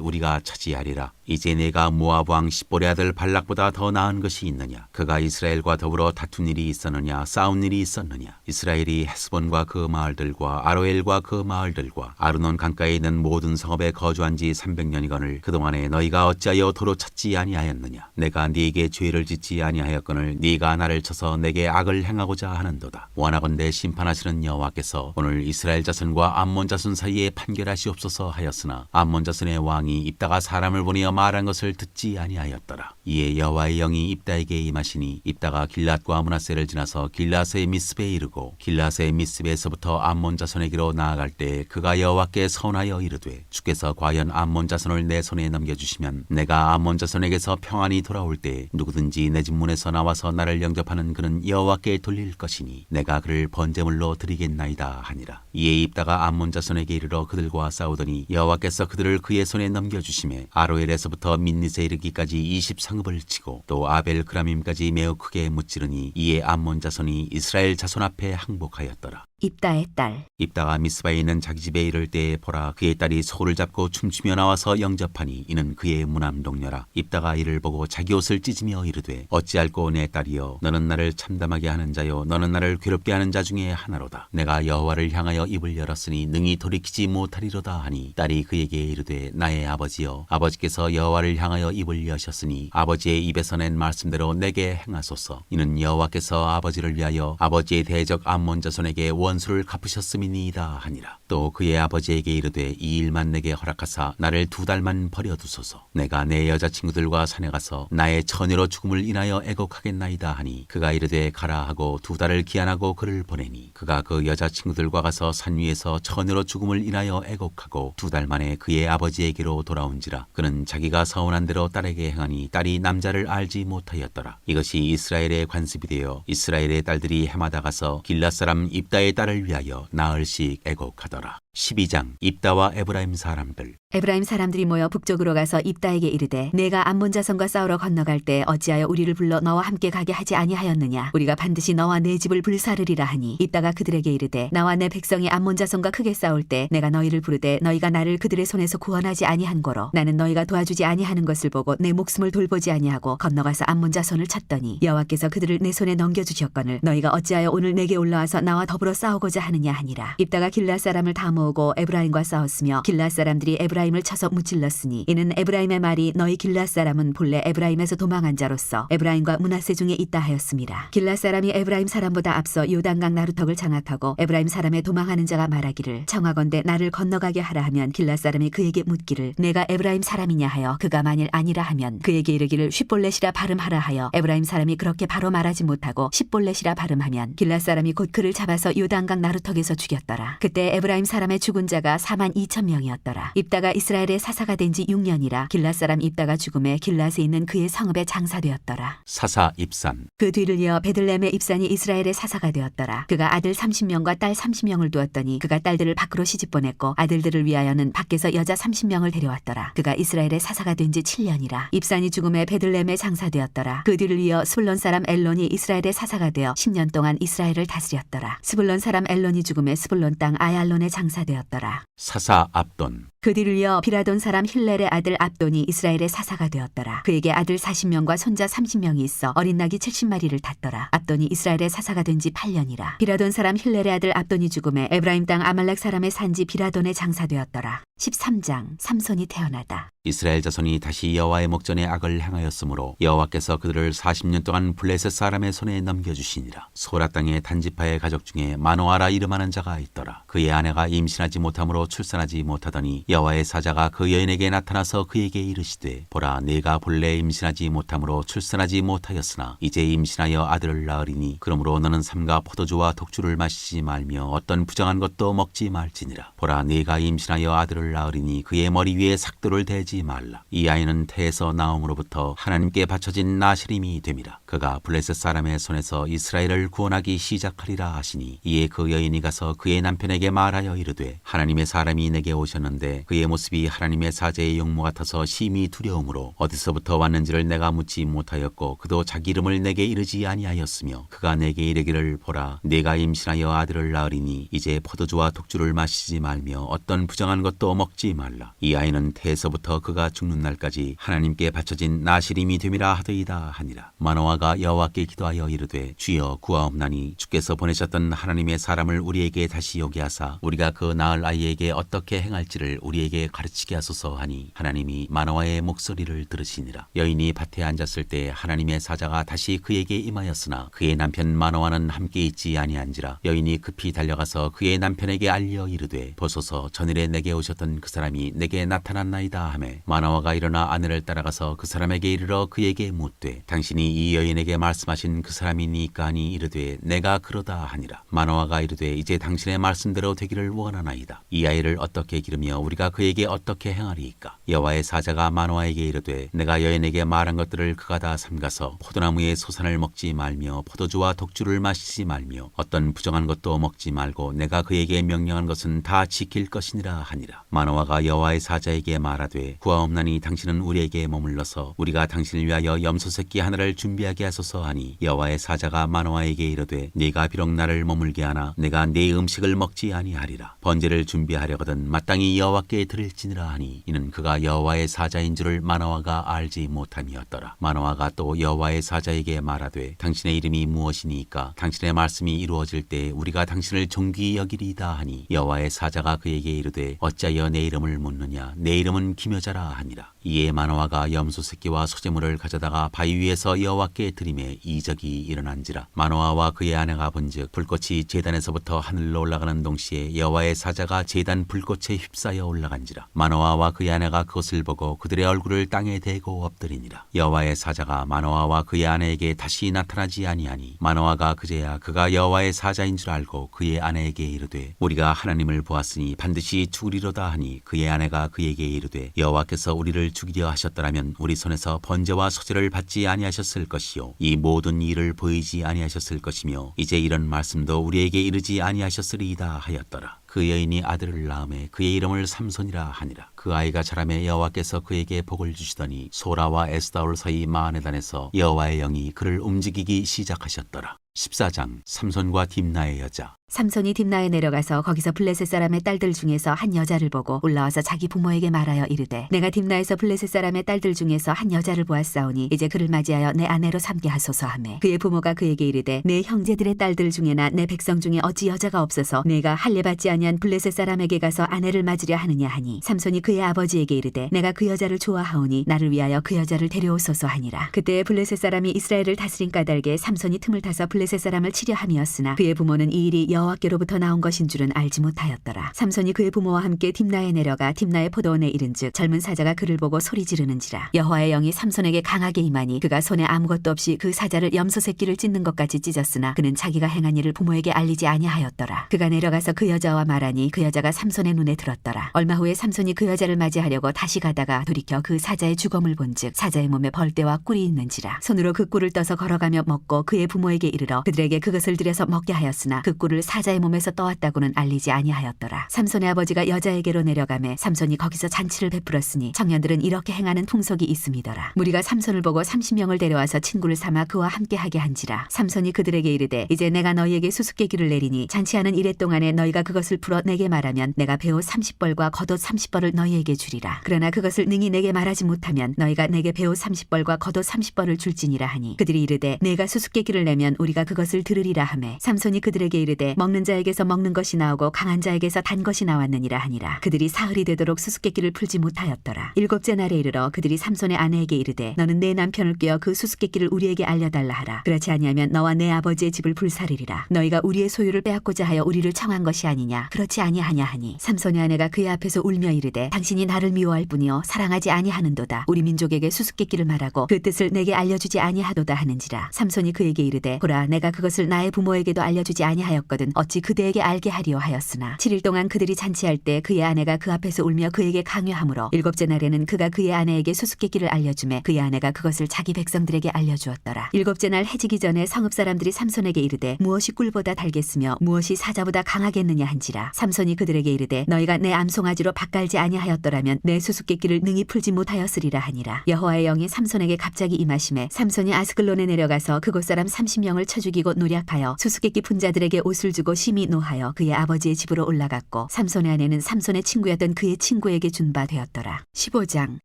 우리가 차지하리라. 이제 내가 모압 왕 십볼의 아들 발락보다 더 나은 것이 있느냐? 그가 이스라엘과 더불어 다툰 일이 있었느냐? 싸운 일이 있었느냐? 이스라엘이 헤스본과 그 마을들과 아로엘과 그 마을들과 아르논 강가에 있는 모든 성읍에 거주한 지 300년이거늘 그동안에 너희가 어찌하여 도로 찾지 아니하였느냐? 내가 네게 죄를 짓지 아니하였거늘 네가 나를 쳐서 내게 악을 행하고자 하는도다. 원하건대 심판하시는 여호와께서 오늘 이스라엘 자손과 암몬 자손 사이에 판결하시옵소서 하였으나 암몬 자손의 왕이 입다가 사람을 보내어 말한 것을 듣지 아니하였더라. 이에 여호와의 영이 입다에게 임하시니 입다가 길랏과 므낫세를 지나서 길랏의 미스베에 이르고 길랏의 미스베에서부터 암몬 자손에게로 나아갈 때 그가 여호와께 서운하여 이르되 주께서 과연 암몬 자손을 내 손에 넘겨주시면 내가 암몬 자손에게서 평안히 돌아올 때 누구든지 내 집 문에서 나와서 나를 영접하는 그는 여호와께 돌릴 것이니 내가 그를 번제물로 드리겠나이다 하니라. 이에 입다가 암몬 자손에게 이르러 그들과 싸우더니 여호와께서 그들을 그의 손에 넘겨주심에 아로엘에서부터 민닛에 이르기까지 20상읍을 치고 또 아벨 그라밈까지 매우 크게 무찌르니 이에 암몬 자손이 이스라엘 자손 앞에 항복하였더라. 입다의 딸 입다가 미스바에 있는 자기 집에 이를 때에 보라 그의 딸이 소를 잡고 춤추며 나와서 영접하니 이는 그의 무남동녀라. 입다가 이를 보고 자기 옷을 찢으며 이르되 어찌할꼬 내 딸이여 너는 나를 참담하게 하는 자요 너는 나를 괴롭게 하는 자 중에 하나로다. 내가 여호와를 향하여 입을 열었으니 능히 돌이키지 못하리로다 하니 딸이 그에게 이르되 나의 아버지여 아버지께서 여호와를 향하여 입을 여셨으니 아버지의 입에서 낸 말씀대로 내게 행하소서. 이는 여호와께서 아버지를 위하여 아버지의 대적 암몬 자손에게 원수를 갚으셨음이니이다 하니라. 또 그의 아버지에게 이르되 이 일만 내게 허락하사 나를 2달만 버려두소서. 내가 내 여자친구들과 산에 가서 나의 처녀로 죽음을 인하여 애곡하겠나이다 하니 그가 이르되 가라 하고 2달을 기한하고 그를 보내니 그가 그 여자친구들과 가서 산 위에서 처녀로 죽음을 인하여 애곡하고 2달 만에 그의 아버지에게로 돌아온지라. 그는 자기가 서운한 대로 딸에게 행하니 딸이 남자를 알지 못하였더라. 이것이 이스라엘의 관습이 되어 이스라엘의 딸들이 해마다 가서 길랏 사람 입다의 딸을 위하여 나흘씩 애곡하더라. 12장 입다와 에브라임 사람들. 에브라임 사람들이 모여 북쪽으로 가서 입다에게 이르되 내가 암몬 자손과 싸우러 건너갈 때 어찌하여 우리를 불러 너와 함께 가게 하지 아니하였느냐? 우리가 반드시 너와 내 집을 불사르리라 하니 입다가 그들에게 이르되 나와 내 백성이 암몬 자손과 크게 싸울 때 내가 너희를 부르되 너희가 나를 그들의 손에서 구원하지 아니한 거로 나는 너희가 도와주지 아니하는 것을 보고 내 목숨을 돌보지 아니하고 건너가서 암몬 자손을 쳤더니 여호와께서 그들을 내 손에 넘겨주셨거늘 너희가 어찌하여 오늘 내게 올라와서 나와 더불어 싸우고자 하느냐 하니라. 입다가 길랏 사람을 다 모으고 에브라임과 싸웠으며 길랏 사람들이 에브라임을 쳐서 무찔렀으니 이는 에브라임의 말이 너희 길랏 사람은 본래 에브라임에서 도망한 자로서 에브라임과 므낫세 중에 있다 하였습니다. 길랏 사람이 에브라임 사람보다 앞서 요단강 나루턱을 장악하고 에브라임 사람의 도망하는 자가 말하기를 청하건대 나를 건너가게 하라 하면 길랏 사람이 그에게 묻기를 내가 에브라임 사람이냐 하여 그가 만일 아니라 하면 그에게 이르기를 쉿볼렛이라 발음하라 하여 에브라임 사람이 그렇게 바로 말하지 못하고 쉿볼렛이라 발음하면 길랏 사람이 곧 그를 잡아서 요단강 나루턱에서 죽였더라. 그때 에브라임 사람의 죽은 자가 42,000명이었더라. 입다가 이스라엘의 사사가 된 지 6년이라 길랏 사람 입다가 죽음에 길랏에 있는 그의 성읍에 장사되었더라. 사사 입산. 그 뒤를 이어 베들레헴의 입산이 이스라엘의 사사가 되었더라. 그가 아들 30명과 딸 30명을 두었더니 그가 딸들을 밖으로 시집 보냈고 아들들을 위하여는 밖에서 여자 30명을 데려왔더라. 그가 이스라엘의 사사가 된 지 7년이라. 입산이 죽음에 베들레헴에 장사되었더라. 그 뒤를 이어 스불론 사람 엘론이 이스라엘의 사사가 되어 10년 동안 이스라엘을 다스렸더라. 스불론 사람 엘론이 죽음에 스불론 땅 아얄론에 장사되었더라. 사사 압돈. 그 뒤를 이어 비라돈 사람 힐렐의 아들 압돈이 이스라엘의 사사가 되었더라. 그에게 아들 40명과 손자 30명이 있어 어린 낙이 70마리를 탔더라. 압돈이 이스라엘의 사사가 된 지 8년이라. 비라돈 사람 힐렐의 아들 압돈이 죽음에 에브라임 땅 아말렉 사람의 산지 비라돈에 장사되었더라. 13장 삼손이 태어나다. 이스라엘 자손이 다시 여호와의 목전에 악을 행하였으므로 여호와께서 그들을 40년 동안 블레셋 사람의 손에 넘겨주시니라. 소라 땅의 단지파의 가족 중에 마노아라 이름하는 자가 있더라. 그의 아내가 임신하지 못함으로 출산하지 못하더니 여호와의 사자가 그 여인에게 나타나서 그에게 이르시되 보라 네가 본래 임신하지 못함으로 출산하지 못하였으나 이제 임신하여 아들을 낳으리니 그러므로 너는 삼가 포도주와 독주를 마시지 말며 어떤 부정한 것도 먹지 말지니라. 보라 네가 임신하여 아들을 낳으리니 그의 머리 위에 삭도를 대지 말라. 이 아이는 태에서 나옴으로부터 하나님께 바쳐진 나시림이 됨이라. 그가 블레셋 사람의 손에서 이스라엘을 구원하기 시작하리라 하시니 이에 그 여인이 가서 그의 남편에게 말하여 이르되 하나님의 사람이 내게 오셨는데 그의 모습이 하나님의 사제의 용모 같아서 심히 두려움으로 어디서부터 왔는지를 내가 묻지 못하였고 그도 자기 이름을 내게 이르지 아니하였으며 그가 내게 이르기를 보라 네가 임신하여 아들을 낳으리니 이제 포도주와 독주를 마시지 말며 어떤 부정한 것도 먹지 말라. 이 아이는 태에서부터 그가 죽는 날까지 하나님께 바쳐진 나시림이 됨이라 하더이다 하니라. 마노아가 여호와께 기도하여 이르되 주여 구하옵나니 주께서 보내셨던 하나님의 사람을 우리에게 다시 오게 하사 우리가 그 낳을 아이에게 어떻게 행할지를 우리에게 가르치게 하소서 하니 하나님이 마노아의 목소리를 들으시니라. 여인이 밭에 앉았을 때 하나님의 사자가 다시 그에게 임하였으나 그의 남편 마노아는 함께 있지 아니한지라. 여인이 급히 달려가서 그의 남편에게 알려 이르되 보소서 전일에 내게 오셨던 그 사람이 내게 나타났나이다 하매 마노아가 일어나 아내를 따라가서 그 사람에게 이르러 그에게 묻되 당신이 이 여인에게 말씀하신 그 사람이니까 하니 이르되 내가 그러다 하니라. 마노아가 이르되 이제 당신의 말씀대로 되기를 원하나이다. 이 아이를 어떻게 기르며 우리가 그에게 어떻게 행하리이까. 여호와의 사자가 마노아에게 이르되 내가 여인에게 말한 것들을 그가 다 삼가서 포도나무의 소산을 먹지 말며 포도주와 독주를 마시지 말며 어떤 부정한 것도 먹지 말고 내가 그에게 명령한 것은 다 지킬 것이니라 하니라. 마노아가 여호와의 사자에게 말하되 구하옵나니 당신은 우리에게 머물러서 우리가 당신을 위하여 염소 새끼 하나를 준비하게 하소서 하니 여호와의 사자가 마노아에게 이르되 네가 비록 나를 머물게 하나 내가 네 음식을 먹지 아니하리라. 번제를 준비하려거든 마땅히 여호와께 드릴지니라 하니 이는 그가 여호와의 사자인 줄을 마노아가 알지 못함이었더라. 마노아가 또 여호와의 사자에게 말하되 당신의 이름이 무엇이니까 당신의 말씀이 이루어질 때 우리가 당신을 존귀히 여기리이다 하니 여호와의 사자가 그에게 이르되 어찌하여 내 이름을 묻느냐 내 이름은 기묘자라 하니라. 이에 마노아가 염소 새끼와 소재물을 가져다가 바위 위에서 여호와께 드리매 이적이 일어난지라. 마노아와 그의 아내가 본즉 불꽃이 제단에서부터 하늘로 올라가는 동시에 여호와의 사자가 제단 불꽃에 휩싸여 올라간지라. 마노아와 그의 아내가 그것을 보고 그들의 얼굴을 땅에 대고 엎드리니라. 여호와의 사자가 마노아와 그의 아내에게 다시 나타나지 아니하니 마노아가 그제야 그가 여호와의 사자인 줄 알고 그의 아내에게 이르되 우리가 하나님을 보았으니 반드시 죽으리로다 하니 그의 아내가 그에게 이르되 여호와께서 우리를 죽이려 하셨더라면 우리 손에서 번제와 소제를 받지 아니하셨을 것이요 이 모든 일을 보이지 아니하셨을 것이며 이제 이런 말씀도 우리에게 이르지 아니하셨으리이다 하였더라. 그 여인이 아들을 낳음에 그의 이름을 삼손이라 하니라. 그 아이가 자라매 여호와께서 그에게 복을 주시더니 소라와 에스다올 사이 마하네단에서 여호와의 영이 그를 움직이기 시작하셨더라. 14장 삼손과 딥나의 여자. 삼손이 딥나에 내려가서 거기서 블레셋 사람의 딸들 중에서 한 여자를 보고 올라와서 자기 부모에게 말하여 이르되 내가 딥나에서 블레셋 사람의 딸들 중에서 한 여자를 보았사오니 이제 그를 맞이하여 내 아내로 삼게 하소서 하매 그의 부모가 그에게 이르되 내 형제들의 딸들 중에나 내 백성 중에 어찌 여자가 없어서 내가 할례 받지 아니한 블레셋 사람에게 가서 아내를 맞으려 하느냐 하니 삼손이 그의 아버지에게 이르되 내가 그 여자를 좋아하오니 나를 위하여 그 여자를 데려오소서 하니라. 그때 블레셋 사람이 이스라엘을 다스린 까닭에 삼손이 틈을 타서 블레셋 사람을 치려 함이었으나 그의 부모는 이 일이 여호와께로부터 나온 것인 줄은 알지 못하였더라. 삼손이 그의 부모와 함께 딥나에 내려가 딥나의 포도원에 이른즉 젊은 사자가 그를 보고 소리 지르는지라. 여호와의 영이 삼손에게 강하게 임하니 그가 손에 아무것도 없이 그 사자를 염소 새끼를 찢는 것까지 찢었으나 그는 자기가 행한 일을 부모에게 알리지 아니하였더라. 그가 내려가서 그 여자와 말하니 그 여자가 삼손의 눈에 들었더라. 얼마 후에 삼손이 그 여자를 맞이하려고 다시 가다가 돌이켜 그 사자의 주검을 본즉 사자의 몸에 벌떼와 꿀이 있는지라. 손으로 그 꿀을 떠서 걸어가며 먹고 그의 부모에게 이르러 그들에게 그것을 들여서 먹게 하였으나 그 꿀을 사자의 몸에서 떠왔다고는 알리지 아니하였더라. 삼손의 아버지가 여자에게로 내려가매 삼손이 거기서 잔치를 베풀었으니 청년들은 이렇게 행하는 풍속이 있음이더라. 무리가 삼손을 보고 30명을 데려와서 친구를 삼아 그와 함께하게 한지라. 삼손이 그들에게 이르되 이제 내가 너희에게 수수께끼를 내리니 잔치하는 이래 동안에 너희가 그것을 풀어 내게 말하면 내가 배옷 30벌과 겉옷 30벌을 너희에게 주리라. 그러나 그것을 능히 내게 말하지 못하면 너희가 내게 배옷 30벌과 겉옷 30벌을 줄지니라 하니 그들이 이르되 내가 수수께끼를 내면 우리가 그것을 들으리라 하매 삼손이 그들에게 이르되 먹는 자에게서 먹는 것이 나오고 강한 자에게서 단 것이 나왔느니라 하니라. 그들이 사흘이 되도록 수수께끼를 풀지 못하였더라. 일곱째 날에 이르러 그들이 삼손의 아내에게 이르되 너는 내 남편을 꾀어 그 수수께끼를 우리에게 알려달라 하라. 그렇지 아니하면 너와 내 아버지의 집을 불사르리라. 너희가 우리의 소유를 빼앗고자 하여 우리를 청한 것이 아니냐. 그렇지 아니하냐 하니 삼손의 아내가 그의 앞에서 울며 이르되 당신이 나를 미워할 뿐이요 사랑하지 아니하는도다. 우리 민족에게 수수께끼를 말하고 그 뜻을 내게 알려주지 아니하도다 하는지라. 삼손이 그에게 이르되 보라 내가 그것을 나의 부모에게도 알려주지 아니하였거든 어찌 그대에게 알게 하리요 하였으나 7일 동안 그들이 잔치할 때 그의 아내가 그 앞에서 울며 그에게 강요하므로 일곱째 날에는 그가 그의 아내에게 수수께끼를 알려주매 그의 아내가 그것을 자기 백성들에게 알려주었더라. 일곱째 날 해지기 전에 성읍 사람들이 삼손에게 이르되 무엇이 꿀보다 달겠으며 무엇이 사자보다 강하겠느냐 한지라. 삼손이 그들에게 이르되 너희가 내 암송아지로 밭갈지 아니하였더라면 내 수수께끼를 능히 풀지 못하였으리라 하니라. 여호와의 영이 삼손에게 갑자기 임하심에 삼손이 아스글론에 내려가서 그곳 사람 30명을 쳐 죽이고 노략하여 수수께끼 푼 자들에게 옷을 주고 심히 노하여 그의 아버지의 집으로 올라갔고 삼손의 아내는 삼손의 친구였던 그의 친구에게 준 바 되었더라. 15장.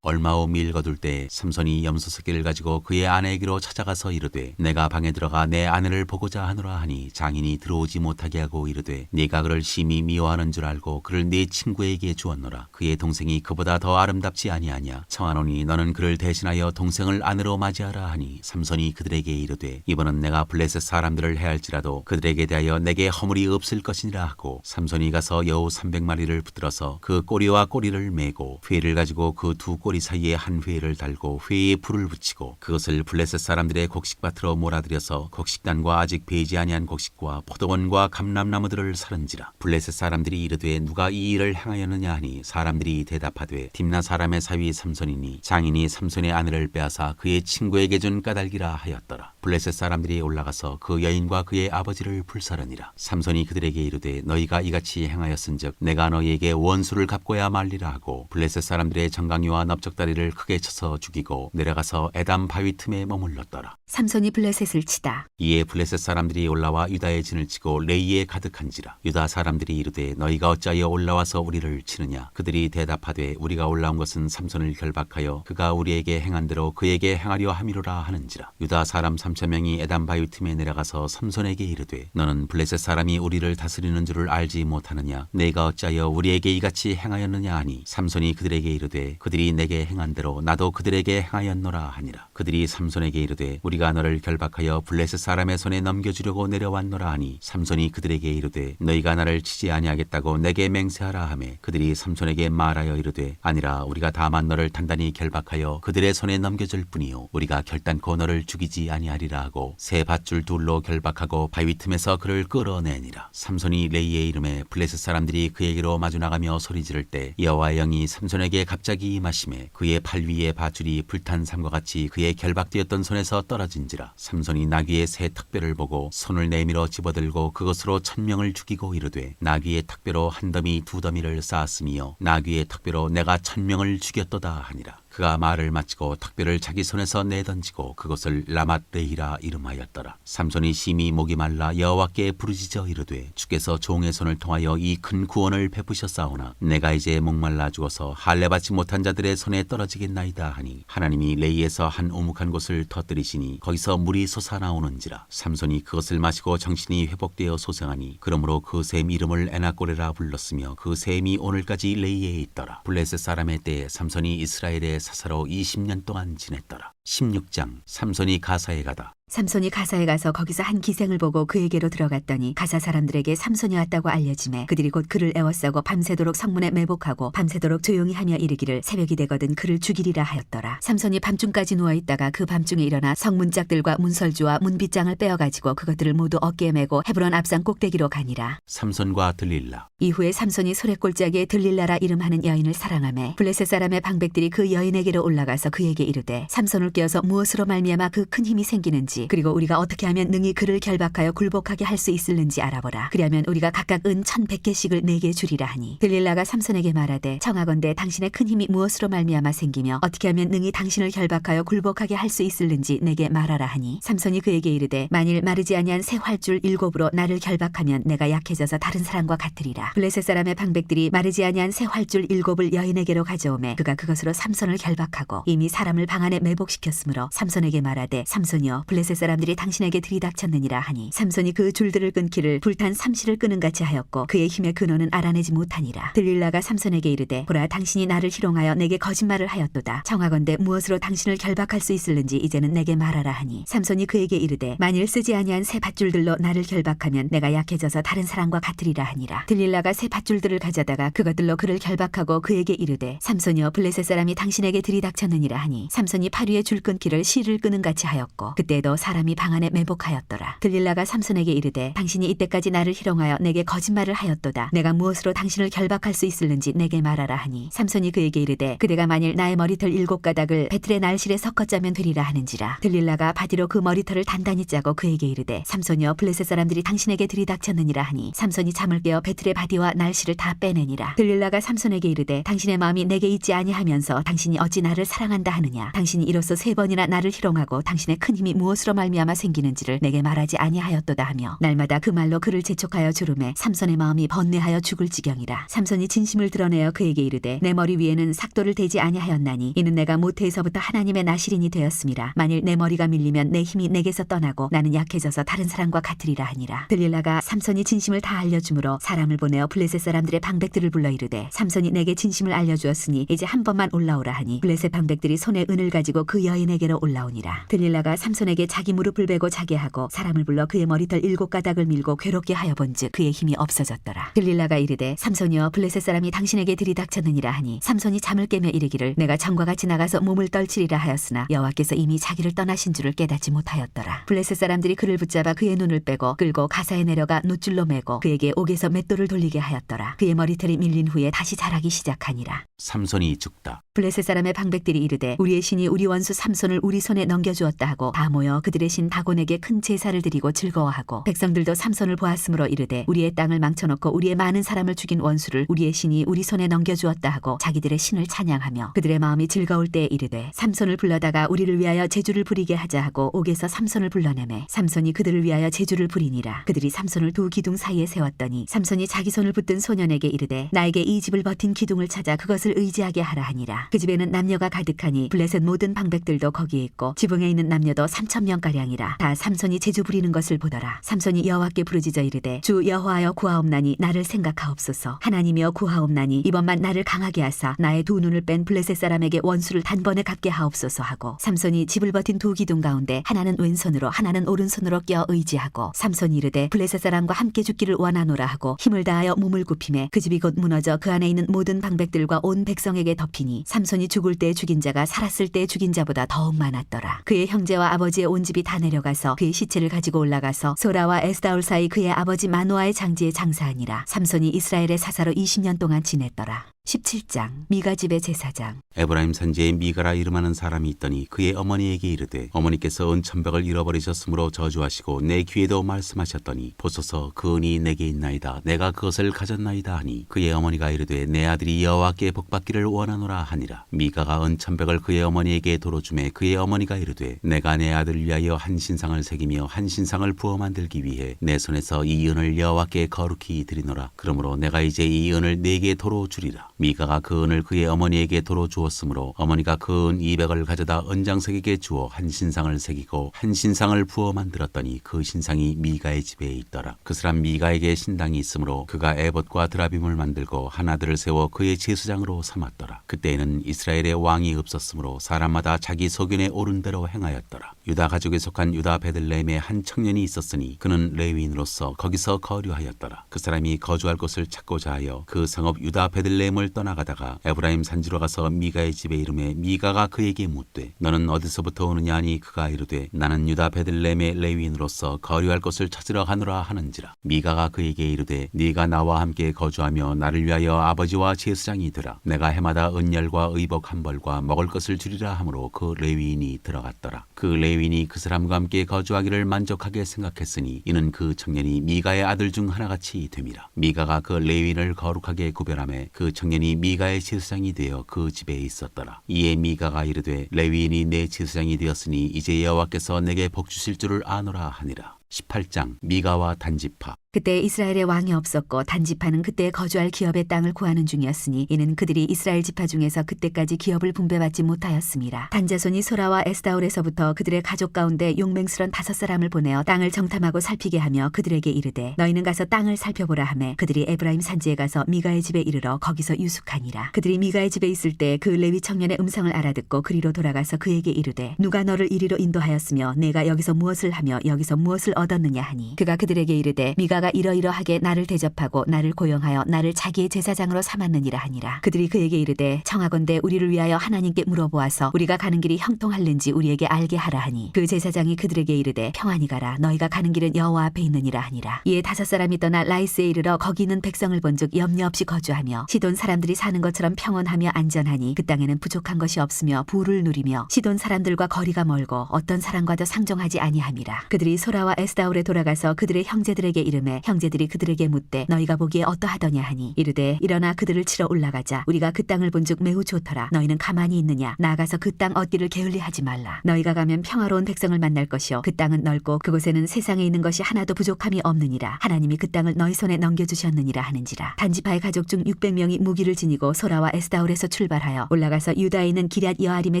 얼마 후 밀 거둘 때 삼손이 염소새끼를 가지고 그의 아내에게로 찾아가서 이르되 내가 방에 들어가 내 아내를 보고자 하노라 하니 장인이 들어오지 못하게 하고 이르되 네가 그를 심히 미워하는 줄 알고 그를 네 친구에게 주었노라. 그의 동생이 그보다 더 아름답지 아니하냐. 청하노니 너는 그를 대신하여 동생을 아내로 맞이하라 하니 삼손이 그들에게 이르되 이번은 내가 블레셋 사람들을 해할지라도 그들에게 대하여 내게 허물이 없을 것이니라 하고 삼손이 가서 여우 300마리를 붙들어서 그 꼬리와 꼬리를 매고 회를 가지고 그 두 꼬리 사이에 한 회를 달고 회에 불을 붙이고 그것을 블레셋 사람들의 곡식밭으로 몰아들여서 곡식단과 아직 배지 아니한 곡식과 포도원과 감람나무들을 사른지라. 블레셋 사람들이 이르되 누가 이 일을 행하였느냐 하니 사람들이 대답하되 딥나 사람의 사위 삼손이니 장인이 삼손의 아내를 빼앗아 그의 친구에게 준 까닭이라 하였더라. 블레셋 사람들이 올라가서 그 여인과 그의 아버지를 불사르니라. 삼손이 그들에게 이르되 너희가 이같이 행하였은즉 내가 너희에게 원수를 갚고야 말리라 하고 블레셋 사람들의 정강이와 넓적다리를 크게 쳐서 죽이고 내려가서 에담 바위 틈에 머물렀더라. 삼손이 블레셋을 치다. 이에 블레셋 사람들이 올라와 유다의 진을 치고 레이에 가득한지라. 유다 사람들이 이르되 너희가 어찌하여 올라와서 우리를 치느냐. 그들이 대답하되 우리가 올라온 것은 삼손을 결박하여 그가 우리에게 행한 대로 그에게 행하려 함이로라 하는지라. 유다 사람 3,000명이 에담 바위 틈에 내려가서 삼손에게 이르되 너는 블레셋 사람이 우리를 다스리는 줄을 알지 못하느냐. 내가 어찌하여 우리에게 이같이 행하였느냐 하니 삼손이 그들에게 이르되 그들이 내게 행한 대로 나도 그들에게 행하였노라 하니라. 그들이 삼손에게 이르되 우리가 너를 결박하여 블레셋 사람의 손에 넘겨주려고 내려왔노라 하니 삼손이 그들에게 이르되 너희가 나를 치지 아니하겠다고 내게 맹세하라 하매 그들이 삼손에게 말하여 이르되 아니라 우리가 다만 너를 단단히 결박하여 그들의 손에 넘겨줄 뿐이요 우리가 결단코 너를 죽이지 아니하리라 하고 새 밧줄 둘로 결박하고 바위 틈에서 그를 끌어내니라. 삼손이 레이의 이름에 블레셋 사람들이 그에게로 마주 나가며 소리 지를 때 여호와의 영이 삼손에게 갑자기 임하심에 그의 팔 위에 밧줄이 불탄 삼과 같이 그의 결박되었던 손에서 떨어진지라. 삼손이 나귀의 새 턱뼈를 보고 손을 내밀어 집어들고 그것으로 1,000명을 죽이고 이르되 나귀의 턱뼈로 한 더미 두 더미를 쌓았으며 나귀의 턱뼈로 내가 1,000명을 죽였도다 하니라. 그가 말을 마치고 턱뼈를 자기 손에서 내던지고 그것을 라맛 레히라 이름하였더라. 삼손이 심히 목이 말라 여호와께 부르짖어 이르되 주께서 종의 손을 통하여 이 큰 구원을 베푸셨사오나 내가 이제 목말라 죽어서 할례받지 못한 자들의 손에 떨어지겠나이다 하니 하나님이 레히에서 한 오묵한 곳을 터뜨리시니 거기서 물이 솟아나오는지라. 삼손이 그것을 마시고 정신이 회복되어 소생하니 그러므로 그 샘 이름을 에나꼬레라 불렀으며 그 샘이 오늘까지 레히에 있더라. 블레셋 사람의 때에 삼손이 이스라엘의 사사로 20년 동안 지냈더라. 16장. 삼손이 가사에 가다. 삼손이 가사에 가서 거기서 한 기생을 보고 그에게로 들어갔더니 가사 사람들에게 삼손이 왔다고 알려지매 그들이 곧 그를 애워싸고 밤새도록 성문에 매복하고 밤새도록 조용히 하며 이르기를 새벽이 되거든 그를 죽이리라 하였더라. 삼손이 밤중까지 누워있다가 그 밤중에 일어나 성문짝들과 문설주와 문빗장을 빼어가지고 그것들을 모두 어깨에 메고 헤브론 앞산 꼭대기로 가니라. 삼손과 들릴라. 이후에 삼손이 소래골짜기에 들릴라라 이름하는 여인을 사랑하매 블레셋 사람의 방백들이 그 여인에게로 올라가서 그에게 이르되 삼손을 깨어서 무엇으로 말미암아 그 큰 힘이 생기는지 있을지 그리고 우리가 어떻게 하면 능히 그를 결박하여 굴복하게 할 수 있을는지 알아보라. 그리하면 우리가 각각 은 1,100개씩을 내게 주리라 하니 들릴라가 삼손에게 말하되 청하건대 당신의 큰 힘이 무엇으로 말미암아 생기며 어떻게 하면 능히 당신을 결박하여 굴복하게 할 수 있을는지 내게 말하라 하니 삼손이 그에게 이르되 만일 마르지 아니한 새 활줄 7으로 나를 결박하면 내가 약해져서 다른 사람과 같으리라. 블레셋 사람의 방백들이 마르지 아니한 새 활줄 7을 여인에게로 가져오매 그가 그것으로 삼손을 결박하고 이미 사람을 방 안에 매복시켰으므로 삼손에게 말하되 삼손이여 블레셋 사람들이 당신에게 들이닥쳤느니라 하니 삼손이 그 줄들을 끊기를 불탄 삼시를 끄는 같이 하였고 그의 힘의 근원은 알아내지 못하니라. 들릴라가 삼손에게 이르되 보라 당신이 나를 희롱하여 내게 거짓말을 하였도다. 청하건대 무엇으로 당신을 결박할 수 있을는지 이제는 내게 말하라 하니 삼손이 그에게 이르되 만일 쓰지 아니한 새 밧줄들로 나를 결박하면 내가 약해져서 다른 사람과 같으리라 하니라. 들릴라가 새 밧줄들을 가져다가 그것들로 그를 결박하고 그에게 이르되 삼손이여 블레셋 사람이 당신에게 들이닥쳤느니라 하니 삼손이 팔 위에 줄 끊기를 실을 끄는 같이 하였고 그때도 사람이 방 안에 매복하였더라. 들릴라가 삼손에게 이르되 당신이 이때까지 나를 희롱하여 내게 거짓말을 하였도다. 내가 무엇으로 당신을 결박할 수 있을는지 내게 말하라 하니 삼손이 그에게 이르되 그대가 만일 나의 머리털 7가닥을 배틀의 날실에 섞어 짜면 되리라 하는지라. 들릴라가 바디로 그 머리털을 단단히 짜고 그에게 이르되 삼손이여 블레셋 사람들이 당신에게 들이닥쳤느니라 하니 삼손이 잠을 깨어 배틀의 바디와 날실을 다 빼내니라. 들릴라가 삼손에게 이르되 당신의 마음이 내게 있지 아니하면서 당신이 어찌 나를 사랑한다 하느냐. 당신이 이로써 3번이나 나를 희롱하고 당신의 큰 힘이 무엇으로 말미암아 생기는지를 내게 말하지 아니하였도다 하며 날마다 그 말로 그를 재촉하여 주름에 삼손의 마음이 번뇌하여 죽을 지경이라. 삼손이 진심을 드러내어 그에게 이르되 내 머리 위에는 삭도를 대지 아니하였나니 이는 내가 모태에서부터 하나님의 나실인이 되었음이라. 만일 내 머리가 밀리면 내 힘이 내게서 떠나고 나는 약해져서 다른 사람과 같으리라 하니라. 들릴라가 삼손이 진심을 다 알려주므로 사람을 보내어 블레셋 사람들의 방백들을 불러 이르되 삼손이 내게 진심을 알려주었으니 이제 한 번만 올라오라 하니 블레셋 방백들이 손에 은을 가지고 그 여인에게로 올라오니라. 들릴라가 삼손에게 자기 무릎을 베고 자게 하고 사람을 불러 그의 머리털 7가닥을 밀고 괴롭게 하여 본즉 그의 힘이 없어졌더라. 들릴라가 이르되 삼손이여 블레셋 사람이 당신에게 들이닥쳤느니라 하니 삼손이 잠을 깨며 이르기를 내가 전과 같이 나가서 몸을 떨치리라 하였으나 여호와께서 이미 자기를 떠나신 줄을 깨닫지 못하였더라. 블레셋 사람들이 그를 붙잡아 그의 눈을 빼고 끌고 가사에 내려가 놋줄로 매고 그에게 옥에서 맷돌을 돌리게 하였더라. 그의 머리털이 밀린 후에 다시 자라기 시작하니라. 삼손이 죽다. 블레셋 사람의 방백들이 이르되 우리의 신이 우리 원수 삼손을 우리 손에 넘겨주었다 하고 다 모여 그들의 신 다곤에게 큰 제사를 드리고 즐거워하고 백성들도 삼손을 보았으므로 이르되 우리의 땅을 망쳐놓고 우리의 많은 사람을 죽인 원수를 우리의 신이 우리 손에 넘겨주었다 하고 자기들의 신을 찬양하며 그들의 마음이 즐거울 때에 이르되 삼손을 불러다가 우리를 위하여 제주를 부리게 하자 하고 옥에서 삼손을 불러내매 삼손이 그들을 위하여 제주를 부리니라. 그들이 삼손을 두 기둥 사이에 세웠더니 삼손이 자기 손을 붙든 소년에게 이르되 나에게 이 집을 버틴 기둥을 찾아 그것을 의지하게 하라 하니라. 그 집에는 남녀가 가득하니 블레셋 모든 방백들도 거기에 있고 지붕에 있는 남녀도 3,000명가량이라. 다 삼손이 제주 부리는 것을 보더라. 삼손이 여호와께 부르짖어 이르되 주 여호와여 구하옵나니 나를 생각하옵소서. 하나님이여 구하옵나니 이번만 나를 강하게 하사 나의 두 눈을 뺀 블레셋 사람에게 원수를 단번에 갚게 하옵소서 하고 삼손이 집을 버틴 두 기둥 가운데 하나는 왼손으로 하나는 오른손으로 껴 의지하고 삼손이 이르되 블레셋 사람과 함께 죽기를 원하노라 하고 힘을 다하여 몸을 굽히매 그 집이 곧 무너져 그 안에 있는 모든 방백들과 온 백성에게 덮이니 삼손이 죽을 때 죽인 자가 살았을 때 죽인 자보다 더욱 많았더라. 그의 형제와 아버지의 온 집이 다 내려가서 그의 시체를 가지고 올라가서 소라와 에스다올 사이 그의 아버지 마노아의 장지에 장사하니라. 삼손이 이스라엘의 사사로 20년 동안 지냈더라. 17장 미가 집의 제사장. 에브라임 산지에 미가라 이름하는 사람이 있더니 그의 어머니에게 이르되 어머니께서 은천벽을 잃어버리셨으므로 저주하시고 내 귀에도 말씀하셨더니 보소서 그 은이 내게 있나이다. 내가 그것을 가졌나이다 하니 그의 어머니가 이르되 내 아들이 여호와께 복받기를 원하노라 하니라. 미가가 은천벽을 그의 어머니에게 도로 주매 그의 어머니가 이르되 내가 내 아들을 위하여 한 신상을 새기며 한 신상을 부어 만들기 위해 내 손에서 이 은을 여호와께 거룩히 드리노라. 그러므로 내가 이제 이 은을 네게 도로 주리라. 미가가 그 은을 그의 어머니에게 도로 주었으므로 어머니가 그 은 200을 가져다 은장색에게 주어 한 신상을 새기고 한 신상을 부어 만들었더니 그 신상이 미가의 집에 있더라. 그 사람 미가에게 신당이 있으므로 그가 에봇과 드라빔을 만들고 한 아들을 세워 그의 제사장으로 삼았더라. 그때에는 이스라엘의 왕이 없었으므로 사람마다 자기 소견에 오른 대로 행하였더라. 유다 가족에 속한 유다 베들레헴에 한 청년이 있었으니 그는 레위인으로서 거기서 거류하였더라. 그 사람이 거주할 곳을 찾고자 하여 그 성읍 유다 베들레헴을 땅을 떠나가다가 에브라임 산지로 가서 미가의 집에 이르매 미가가 그에게 묻되 너는 어디서부터 오느냐 하니 그가 이르되 나는 유다 베들레헴의 레위인으로서 거류할 곳을 찾으러 가노라 하는지라. 미가가 그에게 이르되 네가 나와 함께 거주하며 나를 위하여 아버지와 제사장이 되라. 내가 해마다 은열과 의복 한 벌과 먹을 것을 주리라 하므로 그 레위인이 들어갔더라. 그 레위인이 그 사람과 함께 거주하기를 만족하게 생각했으니 이는 그 청년이 미가의 아들 중 하나같이 됨이라. 미가가 그 레위인을 거룩하게 구별하매 그 청년이 미가의 제사장이 되어 그 집에 있었더라. 이에 미가가 이르되 레위인이 내 제사장이 되었으니 이제 여호와께서 내게 복 주실 줄을 아노라 하니라. 18장 미가와 단지파. 그때 이스라엘에 왕이 없었고 단지파는 그때 거주할 기업의 땅을 구하는 중이었으니 이는 그들이 이스라엘 지파 중에서 그때까지 기업을 분배받지 못하였습니다. 단자손이 소라와 에스다올에서부터 그들의 가족 가운데 용맹스런 5사람을 보내어 땅을 정탐하고 살피게 하며 그들에게 이르되 너희는 가서 땅을 살펴보라 하매 그들이 에브라임 산지에 가서 미가의 집에 이르러 거기서 유숙하니라. 그들이 미가의 집에 있을 때 그 레위 청년의 음성을 알아듣고 그리로 돌아가서 그에게 이르되 누가 너를 이리로 인도하였으며 내가 여기서 무엇을 하며 여기서 무엇을 얻었느냐 하니 그가 그들에게 이르되 미가가 이러이러하게 나를 대접하고 나를 고용하여 나를 자기의 제사장으로 삼았느니라 하니라. 그들이 그에게 이르되 청하건대 우리를 위하여 하나님께 물어보아서 우리가 가는 길이 형통할는지 우리에게 알게 하라 하니 그 제사장이 그들에게 이르되 평안히 가라. 너희가 가는 길은 여호와 앞에 있느니라 하니라. 이에 5사람이 떠나 라이스에 이르러 거기 있는 백성을 본즉 염려 없이 거주하며 시돈 사람들이 사는 것처럼 평온하며 안전하니 그 땅에는 부족한 것이 없으며 부를 누리며 시돈 사람들과 거리가 멀고 어떤 사람과도 상종하지 아니함이라. 그들이 소라와 에스다올에 돌아가서 그들의 형제들에게 이르매 형제들이 그들에게 묻되 너희가 보기에 어떠하더냐 하니 이르되 일어나 그들을 치러 올라가자. 우리가 그 땅을 본즉 매우 좋더라. 너희는 가만히 있느냐. 나아가서 그 땅 얻기를 게을리하지 말라. 너희가 가면 평화로운 백성을 만날 것이요 그 땅은 넓고 그곳에는 세상에 있는 것이 하나도 부족함이 없느니라. 하나님이 그 땅을 너희 손에 넘겨주셨느니라 하는지라. 단지파의 가족 중 600명이 무기를 지니고 소라와 에스다올에서 출발하여 올라가서 유다에 있는 기럇 여아림에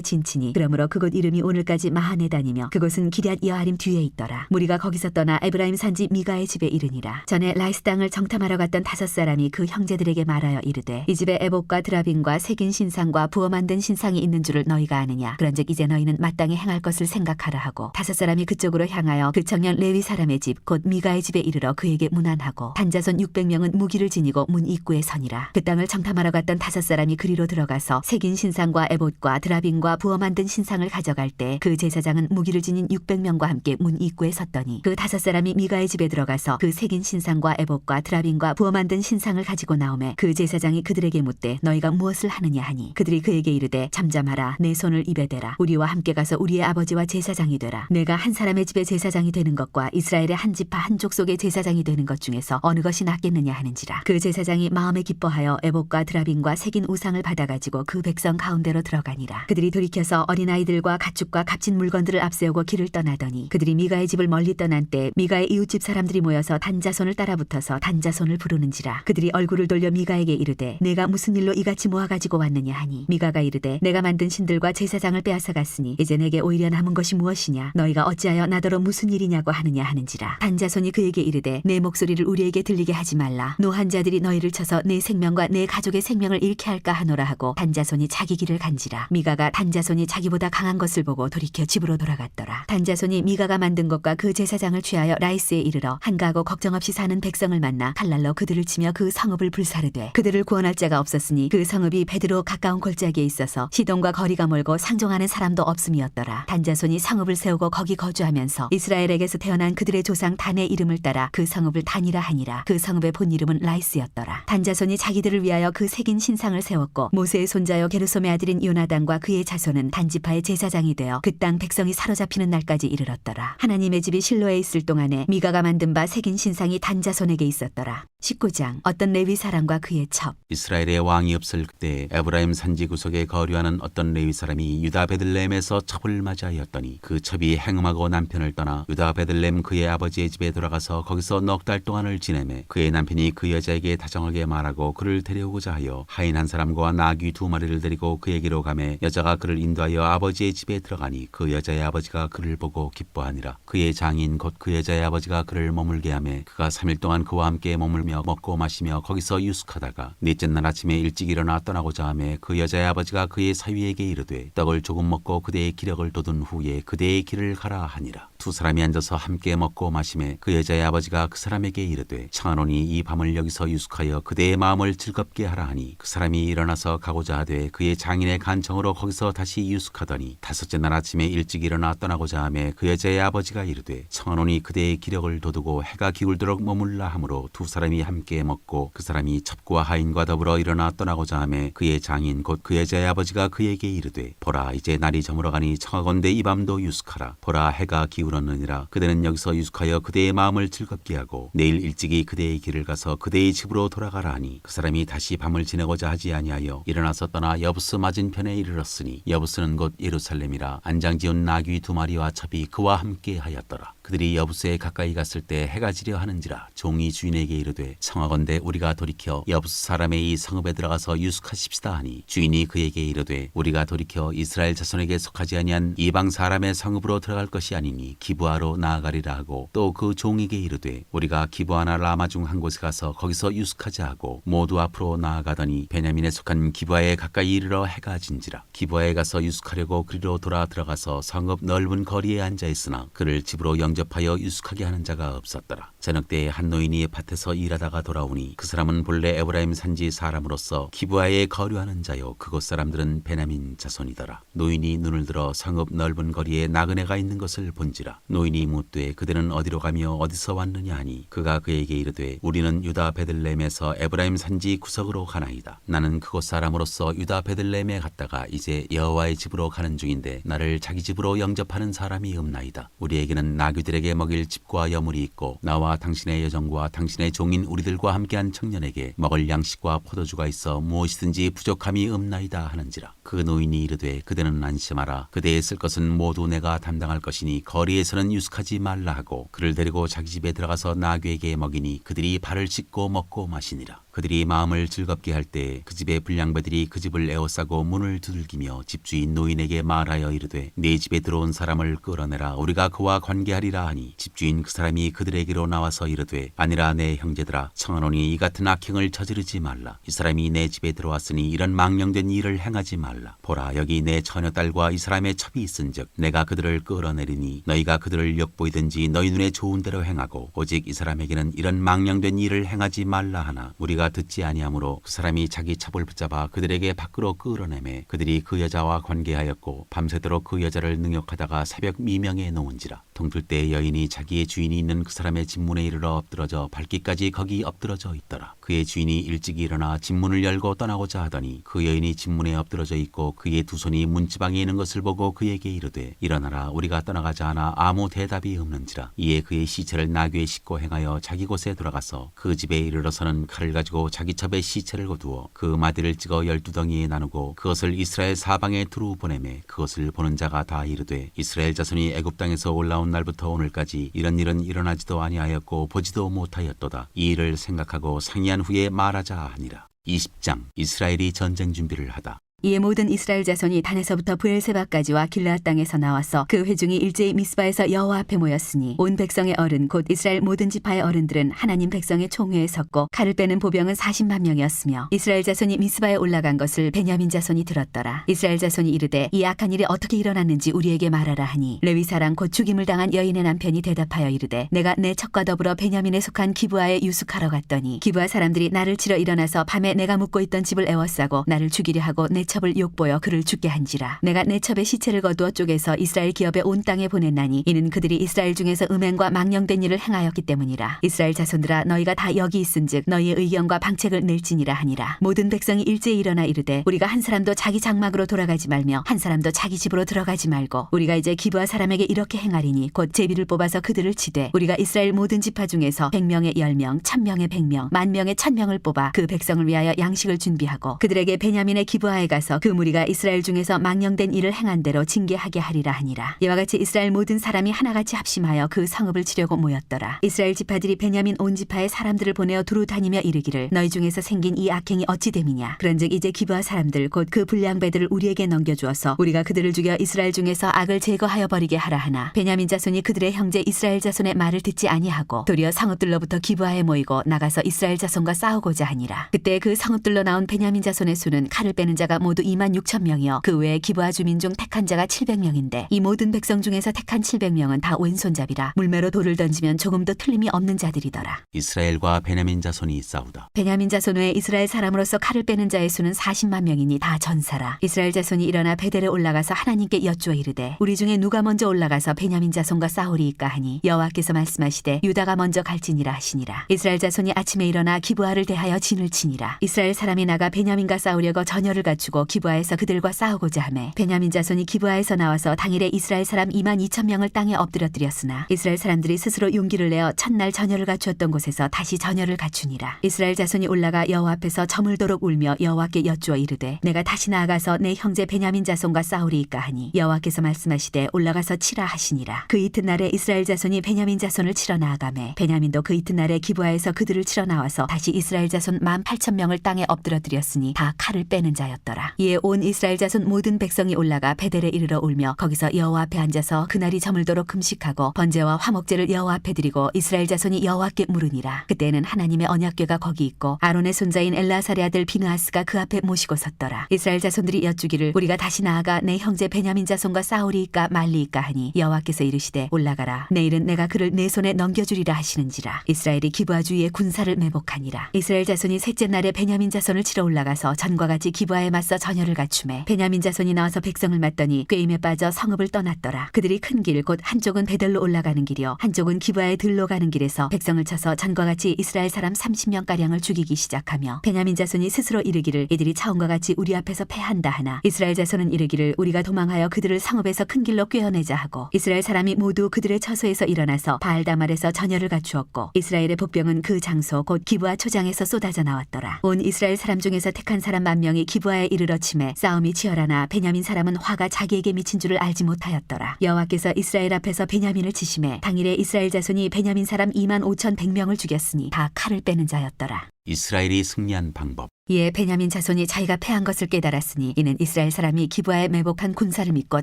진치니 그러므로 그곳 이름이 오늘까지 마하네단이며 그곳은 기럇 여아림 뒤에 있더라. 무리가 거기서 떠나 에브라임 산지 미가의 집에 이르니라. 전에 라이스 땅을 정탐하러 갔던 5사람이 그 형제들에게 말하여 이르되 이 집에 에봇과 드라빔과 새긴 신상과 부어 만든 신상이 있는 줄을 너희가 아느냐. 그런즉 이제 너희는 마땅히 행할 것을 생각하라 하고 5사람이 그쪽으로 향하여 그 청년 레위 사람의 집 곧 미가의 집에 이르러 그에게 문안하고 단자손 600명은 무기를 지니고 문 입구에 서니라. 그 땅을 정탐하러 갔던 5사람이 그리로 들어가서 새긴 신상과 에봇과 드라빔과 부어 만든 신상을 가져갈 때 그 제사장은 무기를 지닌 600명과 함께 문 입구에 섰더니 그 5사람이 미가의 집에 들어가서 그 새긴 신상과 에봇과 드라빔과 부어 만든 신상을 가지고 나오매 그 제사장이 그들에게 묻되 너희가 무엇을 하느냐 하니 그들이 그에게 이르되 잠잠하라. 내 손을 입에 대라. 우리와 함께 가서 우리의 아버지와 제사장이 되라. 내가 한 사람의 집에 제사장이 되는 것과 이스라엘의 한 지파 한 족속의 제사장이 되는 것 중에서 어느 것이 낫겠느냐 하는지라. 그 제사장이 마음에 기뻐하여 에봇과 드라빔과 새긴 우상을 받아가지고 그 백성 가운데로 들어가니라. 그들이 돌이켜서 어린아이들과 가축과 값진 물건들을 앞세우고 길을 떠나더니 그들이 미가의 집을 멀리 떠난 때 미가의 이웃집 사람들이 모여서 단자손을 따라붙어서 단자손을 부르는지라. 그들이 얼굴을 돌려 미가에게 이르되 내가 무슨 일로 이같이 모아가지고 왔느냐 하니 미가가 이르되 내가 만든 신들과 제사장을 빼앗아 갔으니 이제 내게 오히려 남은 것이 무엇이냐. 너희가 어찌하여 나더러 무슨 일이냐고 하느냐 하는지라. 단자손이 그에게 이르되 내 목소리를 우리에게 들리게 하지 말라. 노한 자들이 너희를 쳐서 내 생명과 내 가족의 생명을 잃게 할까 하노라 하고 단자손이 자기 길을 간지라. 미가가 단자손이 자기보다 강한 것을 보고 돌이켜 집으로 돌아갔더라. 단자손이 미가가 만든 것과 그 제사장을 취하여 라이스에 이르러 한가하고 걱정 없이 사는 백성을 만나 칼날로 그들을 치며 그 성읍을 불사르되 그들을 구원할 자가 없었으니 그 성읍이 베드로 가까운 골짜기에 있어서 시돈과 거리가 멀고 상종하는 사람도 없음이었더라. 단자손이 성읍을 세우고 거기 거주하면서 이스라엘에게서 태어난 그들의 조상 단의 이름을 따라 그 성읍을 단이라 하니라. 그 성읍의 본 이름은 라이스였더라. 단자손이 자기들을 위하여 그 새긴 신상을 세웠고 모세의 손자요 게르솜의 아들인 요나단과 그의 자손은 단지파의 제사장이 되어 그 땅 백성이 사로잡히는 날까지 이르렀더라. 하나님의 집이 실로에 있을 동안에 미가가 만든 바 새긴 신상이 단자손에게 있었더라. 19장 어떤 레위 사람과 그의 첩. 이스라엘의 왕이 없을 그때 에브라임 산지 구석에 거류하는 어떤 레위 사람이 유다 베들레헴에서 첩을 맞이하였더니 그 첩이 행음하고 남편을 떠나 유다 베들레헴 그의 아버지의 집에 돌아가서 거기서 넉 달 동안을 지내매 그의 남편이 그 여자에게 다정하게 말하고 그를 데려오고자 하여 하인 한 사람과 나귀 2마리를 데리고 그에게로 가매 여자가 그를 인도하여 아버지의 집에 들어가니 그 여자의 아버지가 그를 보고 기뻐하니라. 그의 장인 곧 그 여자의 아버지가 그를 머물게 하매 그가 3일 동안 그와 함께 머물며 하며 먹고 마시며 거기서 유숙하다가 넷째 날 아침에 일찍 일어나 떠나고자 하매 그 여자의 아버지가 그의 사위에게 이르되 떡을 조금 먹고 그대의 기력을 돋운 후에 그대의 길을 가라 하니라. 두 사람이 앉아서 함께 먹고 마시매 그 여자의 아버지가 그 사람에게 이르되 청하노니 이 밤을 여기서 유숙하여 그대의 마음을 즐겁게 하라 하니 그 사람이 일어나서 가고자 하되 그의 장인의 간청으로 거기서 다시 유숙하더니 다섯째 날 아침에 일찍 일어나 떠나고자 하매 그 여자의 아버지가 이르되 청하노니 그대의 기력을 돋우고 해가 기울도록 머물라 하므로 두 사람이 함께 먹고 그 사람이 첩과 하인과 더불어 일어나 떠나고자 하매 그의 장인 곧 그 여자의 아버지가 그에게 이르되 보라 이제 날이 저물어가니 청하건대 이 밤도 유숙하라. 보라 해가 기울었느니라. 그대는 여기서 유숙하여 그대의 마음을 즐겁게 하고 내일 일찍이 그대의 길을 가서 그대의 집으로 돌아가라 하니 그 사람이 다시 밤을 지내고자 하지 아니하여 일어나서 떠나 여부스 맞은편에 이르렀으니 여부스는 곧 예루살렘이라. 안장지은 나귀 두 마리와 첩이 그와 함께 하였더라. 그들이 여부스에 가까이 갔을 때 해가 지려 하는지라. 종이 주인에게 이르되 청하건대 우리가 돌이켜 여부스 사람의 이 성읍에 들어가서 유숙하십시다 하니 주인이 그에게 이르되 우리가 돌이켜 이스라엘 자손에게 속하지 아니한 이방 사람의 성읍으로 들어갈 것이 아니니 기브아로 나아가리라 하고 또 그 종에게 이르되 우리가 기브아나 라마 중 한 곳에 가서 거기서 유숙하자 하고 모두 앞으로 나아가더니 베냐민에 속한 기브아에 가까이 이르러 해가 진지라. 기브아에 가서 유숙하려고 그리로 돌아 들어가서 성읍 넓은 거리에 앉아 있으나 그를 집으로 영접하여 유숙하게 하는 자가 없었더라. 저녁 때에 한 노인이 밭에서 일하다가 돌아오니 그 사람은 본래 에브라임 산지 사람으로서 기브아에 거류하는 자요 그곳 사람들은 베냐민 자손이더라. 노인이 눈을 들어 성읍 넓은 거리에 나그네가 있는 것을 본지라. 노인이 묻되 그들은 어디로 가며 어디서 왔느냐 하니 그가 그에게 이르되 우리는 유다 베들레헴에서 에브라임 산지 구석으로 가나이다. 나는 그곳 사람으로서 유다 베들레헴에 갔다가 이제 여호와의 집으로 가는 중인데 나를 자기 집으로 영접하는 사람이 없나이다. 우리에게는 나귀들에게 먹일 집과 여물이 있고 나와 당신의 여종과 당신의 종인 우리들과 함께한 청년에게 먹을 양식과 포도주가 있어 무엇이든지 부족함이 없나이다 하는지라. 그 노인이 이르되 그대는 안심하라. 그대의 쓸 것은 모두 내가 담당할 것이니 거리에서는 유숙하지 말라 하고 그를 데리고 자기 집에 들어가서 나귀에게 먹이니 그들이 발을 씻고 먹고 마시니라. 그들이 마음을 즐겁게 할 때 그 집의 불량배들이 그 집을 에워싸고 문을 두들기며 집주인 노인에게 말하여 이르되 내 집에 들어온 사람을 끌어내라. 우리가 그와 관계하리라 하니 집주인 그 사람이 그들에게로 나와서 이르되 아니라 내 형제들아 청하노니 이 같은 악행을 저지르지 말라. 이 사람이 내 집에 들어왔으니 이런 망령된 일을 행하지 말라. 보라 여기 내 처녀딸과 이 사람의 첩이 있은즉 내가 그들을 끌어내리니 너희가 그들을 역보이든지 너희 눈에 좋은 대로 행하고 오직 이 사람에게는 이런 망령된 일을 행하지 말라 하나 우리가 듣지 아니하므로 그 사람이 자기 첩을 붙잡아 그들에게 밖으로 끌어내매 그들이 그 여자와 관계하였고 밤새도록 그 여자를 능욕하다가 새벽 미명에 놓은지라. 동틀 때 여인이 자기의 주인이 있는 그 사람의 집문에 이르러 엎드러져 밟기까지 거기 엎드러져 있더라. 그의 주인이 일찍 일어나 집문을 열고 떠나고자 하더니 그 여인이 집문에 엎드러져 있고 그의 두 손이 문지방에 있는 것을 보고 그에게 이르되 일어나라 우리가 떠나가자 하나 아무 대답이 없는지라. 이에 그의 시체를 나귀에 싣고 행하여 자기 곳에 돌아가서 그 집에 이르러서는 칼을 가지고 자기 첩에 시체를 거두어 그 마디를 찍어 12덩이에 나누고 그것을 이스라엘 사방에 두루 보내매 그것을 보는 자가 다 이르되 이스라엘 자손이 애굽 땅에서 올라온 날부터 오늘까지 이런 일은 일어나지도 아니하였고 보지도 못하였도다. 이 일을 생각하고 상의한 후에 말하자 하니라. 20장 이스라엘이 전쟁 준비를 하다. 이에 모든 이스라엘 자손이 단에서부터 브엘세바까지와 길르앗 땅에서 나와서 그 회중이 일제히 미스바에서 여호와 앞에 모였으니 온 백성의 어른 곧 이스라엘 모든 지파의 어른들은 하나님 백성의 총회에 섰고 칼을 빼는 보병은 40만 명이었으며 이스라엘 자손이 미스바에 올라간 것을 베냐민 자손이 들었더라. 이스라엘 자손이 이르되 이 악한 일이 어떻게 일어났는지 우리에게 말하라 하니 레위 사람 곧 죽임을 당한 여인의 남편이 대답하여 이르되 내가 내 첩과 더불어 베냐민에 속한 기브아에 유숙하러 갔더니 기브아 사람들이 나를 치러 일어나서 밤에 내가 묵고 있던 집을 에워싸고 나를 죽이려 하고 내 첩을 욕보여 그를 죽게 한지라. 내가 내 첩의 시체를 거두어 쪼개서 이스라엘 기업의 온 땅에 보냈나니 이는 그들이 이스라엘 중에서 음행과 망령된 일을 행하였기 때문이라. 이스라엘 자손들아 너희가 다 여기 있은즉 너희의 의견과 방책을 낼지니라 하니라. 모든 백성이 일제히 일어나 이르되 우리가 한 사람도 자기 장막으로 돌아가지 말며 한 사람도 자기 집으로 들어가지 말고 우리가 이제 기브아 사람에게 이렇게 행하리니 곧 제비를 뽑아서 그들을 치되 우리가 이스라엘 모든 지파 중에서 100명의 10명 1000명의 100명 10,000명의 1000명을 뽑아 그 백성을 위하여 양식을 준비하고 그들에게 베냐민의 기브아에 가서 그 무리가 이스라엘 중에서 망령된 일을 행한 대로 징계하게 하리라 하니라. 이와 같이 이스라엘 모든 사람이 하나같이 합심하여 그 성읍을 치려고 모였더라. 이스라엘 지파들이 베냐민 온 지파의 사람들을 보내어 두루 다니며 이르기를 너희 중에서 생긴 이 악행이 어찌 됨이냐. 그런즉 이제 기브아 사람들 곧 그 불량배들을 우리에게 넘겨주어서 우리가 그들을 죽여 이스라엘 중에서 악을 제거하여 버리게 하라 하나 베냐민 자손이 그들의 형제 이스라엘 자손의 말을 듣지 아니하고 도리어 성읍들로부터 기브아에 모이고 나가서 이스라엘 자손과 싸우고자 하니라. 그때 그 성읍들로 나온 베냐민 자손의 수는 칼을 빼는 자가 모두 26,000명이요 그 외에 기브아 주민 중 택한 자가 700명인데 이 모든 백성 중에서 택한 700명은 다 왼손잡이라 물매로 돌을 던지면 조금도 틀림이 없는 자들이더라. 이스라엘과 베냐민 자손이 싸우다. 베냐민 자손 외에 이스라엘 사람으로서 칼을 빼는 자의 수는 40만 명이니 다 전사라. 이스라엘 자손이 일어나 베델에 올라가서 하나님께 여쭈어 이르되 우리 중에 누가 먼저 올라가서 베냐민 자손과 싸우리이까 하니 여호와께서 말씀하시되 유다가 먼저 갈지니라 하시니라. 이스라엘 자손이 아침에 일어나 기브아를 대하여 진을 치니라. 이스라엘 사람이 나가 베냐민과 싸우려고 전열을 갖추고 기브아에서 그들과 싸우고자 하매 베냐민 자손이 기브아에서 나와서 당일에 이스라엘 사람 22,000명을 땅에 엎드려뜨렸으나 이스라엘 사람들이 스스로 용기를 내어 첫날 전열을 갖추었던 곳에서 다시 전열을 갖추니라. 이스라엘 자손이 올라가 여호와 앞에서 저물도록 울며 여호와께 여쭈어 이르되 내가 다시 나아가서 내 형제 베냐민 자손과 싸우리이까 하니 여호와께서 말씀하시되 올라가서 치라 하시니라. 그 이튿날에 이스라엘 자손이 베냐민 자손을 치러 나아가매 베냐민도 그 이튿날에 기브아에서 그들을 치러 나와서 다시 이스라엘 자손 18,000명을 땅에 엎드려뜨렸으니 다 칼을 빼는 자였더라. 이에 온 이스라엘 자손 모든 백성이 올라가 베델에 이르러 울며 거기서 여호와 앞에 앉아서 그날이 저물도록 금식하고 번제와 화목제를 여호와 앞에 드리고 이스라엘 자손이 여호와께 물으니라. 그때는 하나님의 언약궤가 거기 있고 아론의 손자인 엘라사의 아들 비느하스가 그 앞에 모시고 섰더라. 이스라엘 자손들이 여쭈기를 우리가 다시 나아가 내 형제 베냐민 자손과 싸우리이까 말리이까 하니 여호와께서 이르시되 올라가라. 내일은 내가 그를 내 손에 넘겨주리라 하시는지라. 이스라엘이 기브아 주위에 군사를 매복하니라. 이스라엘 자손이 셋째 날에 베냐민 자손을 치러 올라가서 전과 같이 기브아에 맞서 전열을 갖추매 베냐민 자손이 나와서 백성을 맞더니 꾀임에 빠져 성읍을 떠났더라. 그들이 큰 길 곧 한쪽은 베델로 올라가는 길이요 한쪽은 기브아에 들로 가는 길에서 백성을 쳐서 전과 같이 이스라엘 사람 30명가량을 죽이기 시작하며 베냐민 자손이 스스로 이르기를 이들이 차원과 같이 우리 앞에서 패한다 하나 이스라엘 자손은 이르기를 우리가 도망하여 그들을 성읍에서 큰 길로 꿰어내자 하고 이스라엘 사람이 모두 그들의 처소에서 일어나서 바알다말에서 전열을 갖추었고 이스라엘의 복병은 그 장소 곧 기브아 초장에서 쏟아져 나왔더라. 온 이스라엘 사람 중에서 택한 사람 10,000명이 기브아에 이르러 치매 싸움이 치열하나 베냐민 사람은 화가 자기에게 미친 줄을 알지 못하였더라. 여호와께서 이스라엘 앞에서 베냐민을 치심해 당일에 이스라엘 자손이 베냐민 사람 25,100명을 죽였으니 다 칼을 빼는 자였더라. 이스라엘이 승리한 방법. 이에 베냐민 자손이 자기가 패한 것을 깨달았으니 이는 이스라엘 사람이 기브아에 매복한 군사를 믿고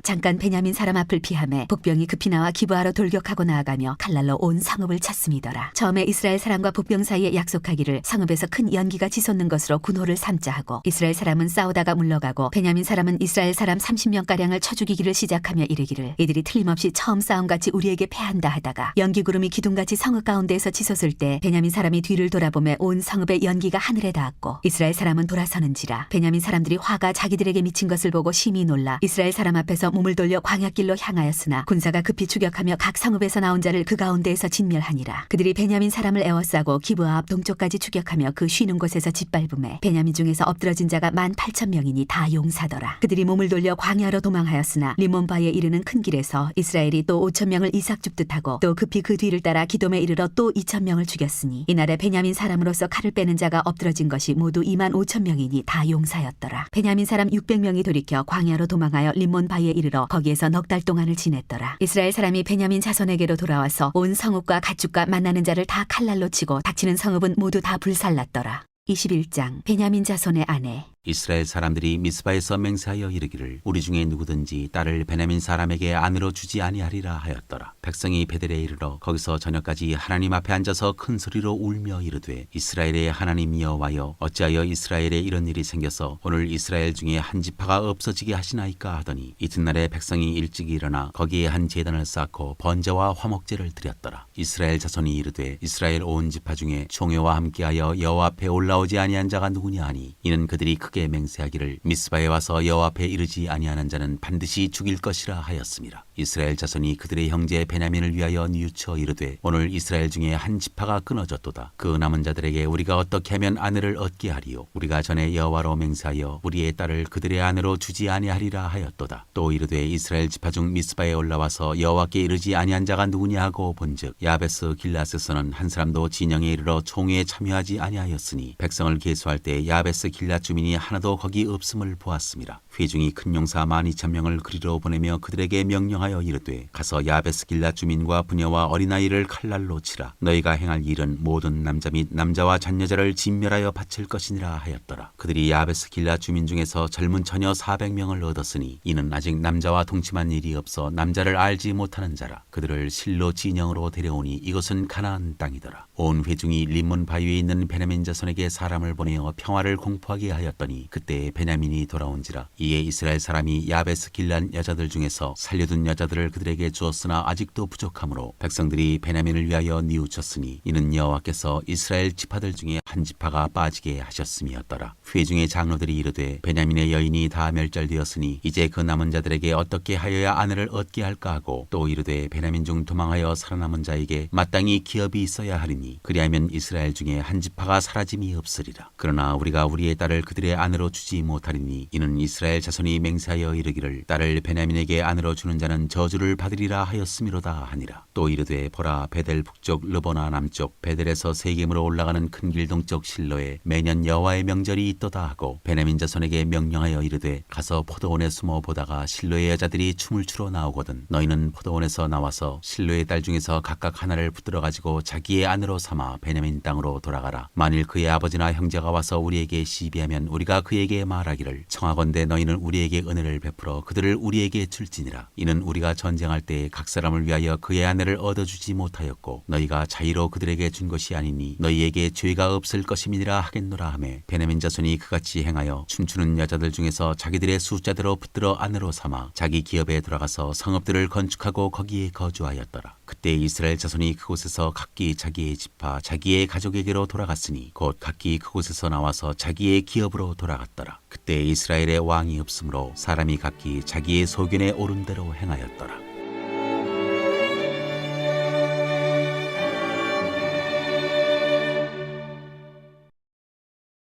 잠깐 베냐민 사람 앞을 피하매 복병이 급히 나와 기브아로 돌격하고 나아가며 칼날로 온 성읍을 찼음이더라. 처음에 이스라엘 사람과 복병 사이에 약속하기를 성읍에서 큰 연기가 치솟는 것으로 군호를 삼자 하고 이스라엘 사람은 싸우다가 물러가고 베냐민 사람은 이스라엘 사람 30명가량을 쳐 죽이기를 시작하며 이르기를 이들이 틀림없이 처음 싸움같이 우리에게 패한다 하다가 연기구름이 기둥같이 성읍 가운데에서 치솟을 때 베냐민 사람이 뒤를 돌아보매 온 성읍의 연기가 하늘에 닿았고 이스라엘 사람은 돌아서는지라. 베냐민 사람들이 화가 자기들에게 미친 것을 보고 심히 놀라 이스라엘 사람 앞에서 몸을 돌려 광야길로 향하였으나 군사가 급히 추격하며 각 성읍에서 나온 자를 그 가운데에서 진멸하니라. 그들이 베냐민 사람을 에워싸고 기브아 앞 동쪽까지 추격하며 그 쉬는 곳에서 짓밟음에 베냐민 중에서 엎드러진 자가 18,000명이니 다 용사더라. 그들이 몸을 돌려 광야로 도망하였으나 리몬바에 이르는 큰 길에서 이스라엘이 또 5,000명을 이삭 줍듯 하고 또 급히 그 뒤를 따라 기돔에 이르러 또 2,000명을 죽였으니 이날에 베냐민 사람으로서 칼을 빼는 자가 엎드러진 것이 모두 25,000명이니 다 용사였더라. 베냐민 사람 600명이 돌이켜 광야로 도망하여 림몬바에 이르러 거기에서 넉 달 동안을 지냈더라. 이스라엘 사람이 베냐민 자손에게로 돌아와서 온 성읍과 가축과 만나는 자를 다 칼날로 치고 닥치는 성읍은 모두 다 불살랐더라. 21장 베냐민 자손의 아내. 이스라엘 사람들이 미스바에서 맹세하여 이르기를 우리 중에 누구든지 딸을 베냐민 사람에게 아내로 주지 아니하리라 하였더라. 백성이 베델에 이르러 거기서 저녁까지 하나님 앞에 앉아서 큰 소리로 울며 이르되 이스라엘의 하나님 여호와여 어찌하여 이스라엘에 이런 일이 생겨서 오늘 이스라엘 중에 한 지파가 없어지게 하시나이까 하더니 이튿날에 백성이 일찍 일어나 거기에 한 제단을 쌓고 번제와 화목제를 드렸더라. 이스라엘 자손이 이르되 이스라엘 온 지파 중에 총회와 함께하여 여호와 앞에 올라오지 아니한 자가 누구냐 하니 이는 그들이 크게 맹세하기를 미스바에 와서 여호와 앞에 이르지 아니하는 자는 반드시 죽일 것이라 하였습니다. 이스라엘 자손이 그들의 형제 베냐민을 위하여 뉘우쳐 이르되 오늘 이스라엘 중에 한 지파가 끊어졌도다. 그 남은 자들에게 우리가 어떻게 하면 아내를 얻게 하리요. 우리가 전에 여호와로 맹세하여 우리의 딸을 그들의 아내로 주지 아니하리라 하였도다. 또 이르되 이스라엘 지파 중 미스바에 올라와서 여호와께 이르지 아니한 자가 누구냐 하고 본즉 야베스 길앗에서는 한 사람도 진영에 이르러 총회에 참여하지 아니하였으니 백성을 계수할 때 야베스 길앗 주민이 하나도 거기 없음을 보았습니다. 회중이 큰 용사 12,000명을 그리로 보내며 그들에게 명령하여 이르되 가서 야베스 길앗 주민과 부녀와 어린아이를 칼날로 치라. 너희가 행할 일은 모든 남자 및 남자와 잔여자를 진멸하여 바칠 것이니라 하였더라. 그들이 야베스 길앗 주민 중에서 젊은 처녀 400명을 얻었으니 이는 아직 남자와 동침한 일이 없어 남자를 알지 못하는 자라. 그들을 실로 진영으로 데려오니 이것은 가나안 땅이더라. 온 회중이 림몬 바위에 있는 베냐민 자손에게 사람을 보내어 평화를 공포하게 하였더니 그때 베냐민이 돌아온지라. 이에 이스라엘 사람이 야베스 길앗 여자들 중에서 살려둔 여자들을 그들에게 주었으나 아직도 부족하므로 백성들이 베냐민을 위하여 뉘우쳤으니 이는 여호와께서 이스라엘 지파들 중에 한 지파가 빠지게 하셨음이었더라. 회중의 장로들이 이르되 베냐민의 여인이 다 멸절되었으니 이제 그 남은 자들에게 어떻게 하여야 아내를 얻게 할까 하고 또 이르되 베냐민 중 도망하여 살아남은 자에게 마땅히 기업이 있어야 하리니 그리하면 이스라엘 중에 한 지파가 사라짐이 없으리라. 그러나 우리가 우리의 딸을 그들의 아내로 주지 못하리니 이는 이스라엘 자손이 맹세하여 이르기를 딸을 베냐민에게 아내로 주는 자는 저주를 받으리라 하였음이로다 하니라. 또 이르되 보라 베델 북쪽 르보나 남쪽 베델에서 세겜으로 올라가는 큰 길 동쪽 실로에 매년 여호와의 명절이 있도다 하고 베냐민 자손에게 명령하여 이르되 가서 포도원에 숨어 보다가 실로의 여자들이 춤을 추러 나오거든 너희는 포도원에서 나와서 실로의 딸 중에서 각각 하나를 붙들어 가지고 자기의 아내로 삼아 베냐민 땅으로 돌아가라. 만일 그의 아버지나 형제가 와서 우리에게 시비하면 우리가 그에게 말하기를 청하건대 너희는 우리에게 은혜를 베풀어 그들을 우리에게 줄지니라. 이는 우리가 전쟁할 때에 각 사람을 위하여 그의 아내를 얻어주지 못하였고 너희가 자의로 그들에게 준 것이 아니니 너희에게 죄가 없을 것임이니라 하겠노라 하매 베냐민 자손이 그같이 행하여 춤추는 여자들 중에서 자기들의 숫자대로 붙들어 아내로 삼아 자기 기업에 들어가서 성읍들을 건축하고 거기에 거주하였더라. 그때 이스라엘 자손이 그곳에서 각기 자기의 지파 자기의 가족에게로 돌아갔으니 곧 각기 그곳에서 나와서 자기의 기업으로 돌아갔더라. 그때 이스라엘에 왕이 없으므로 사람이 각기 자기의 소견에 오른 대로 행하였더라.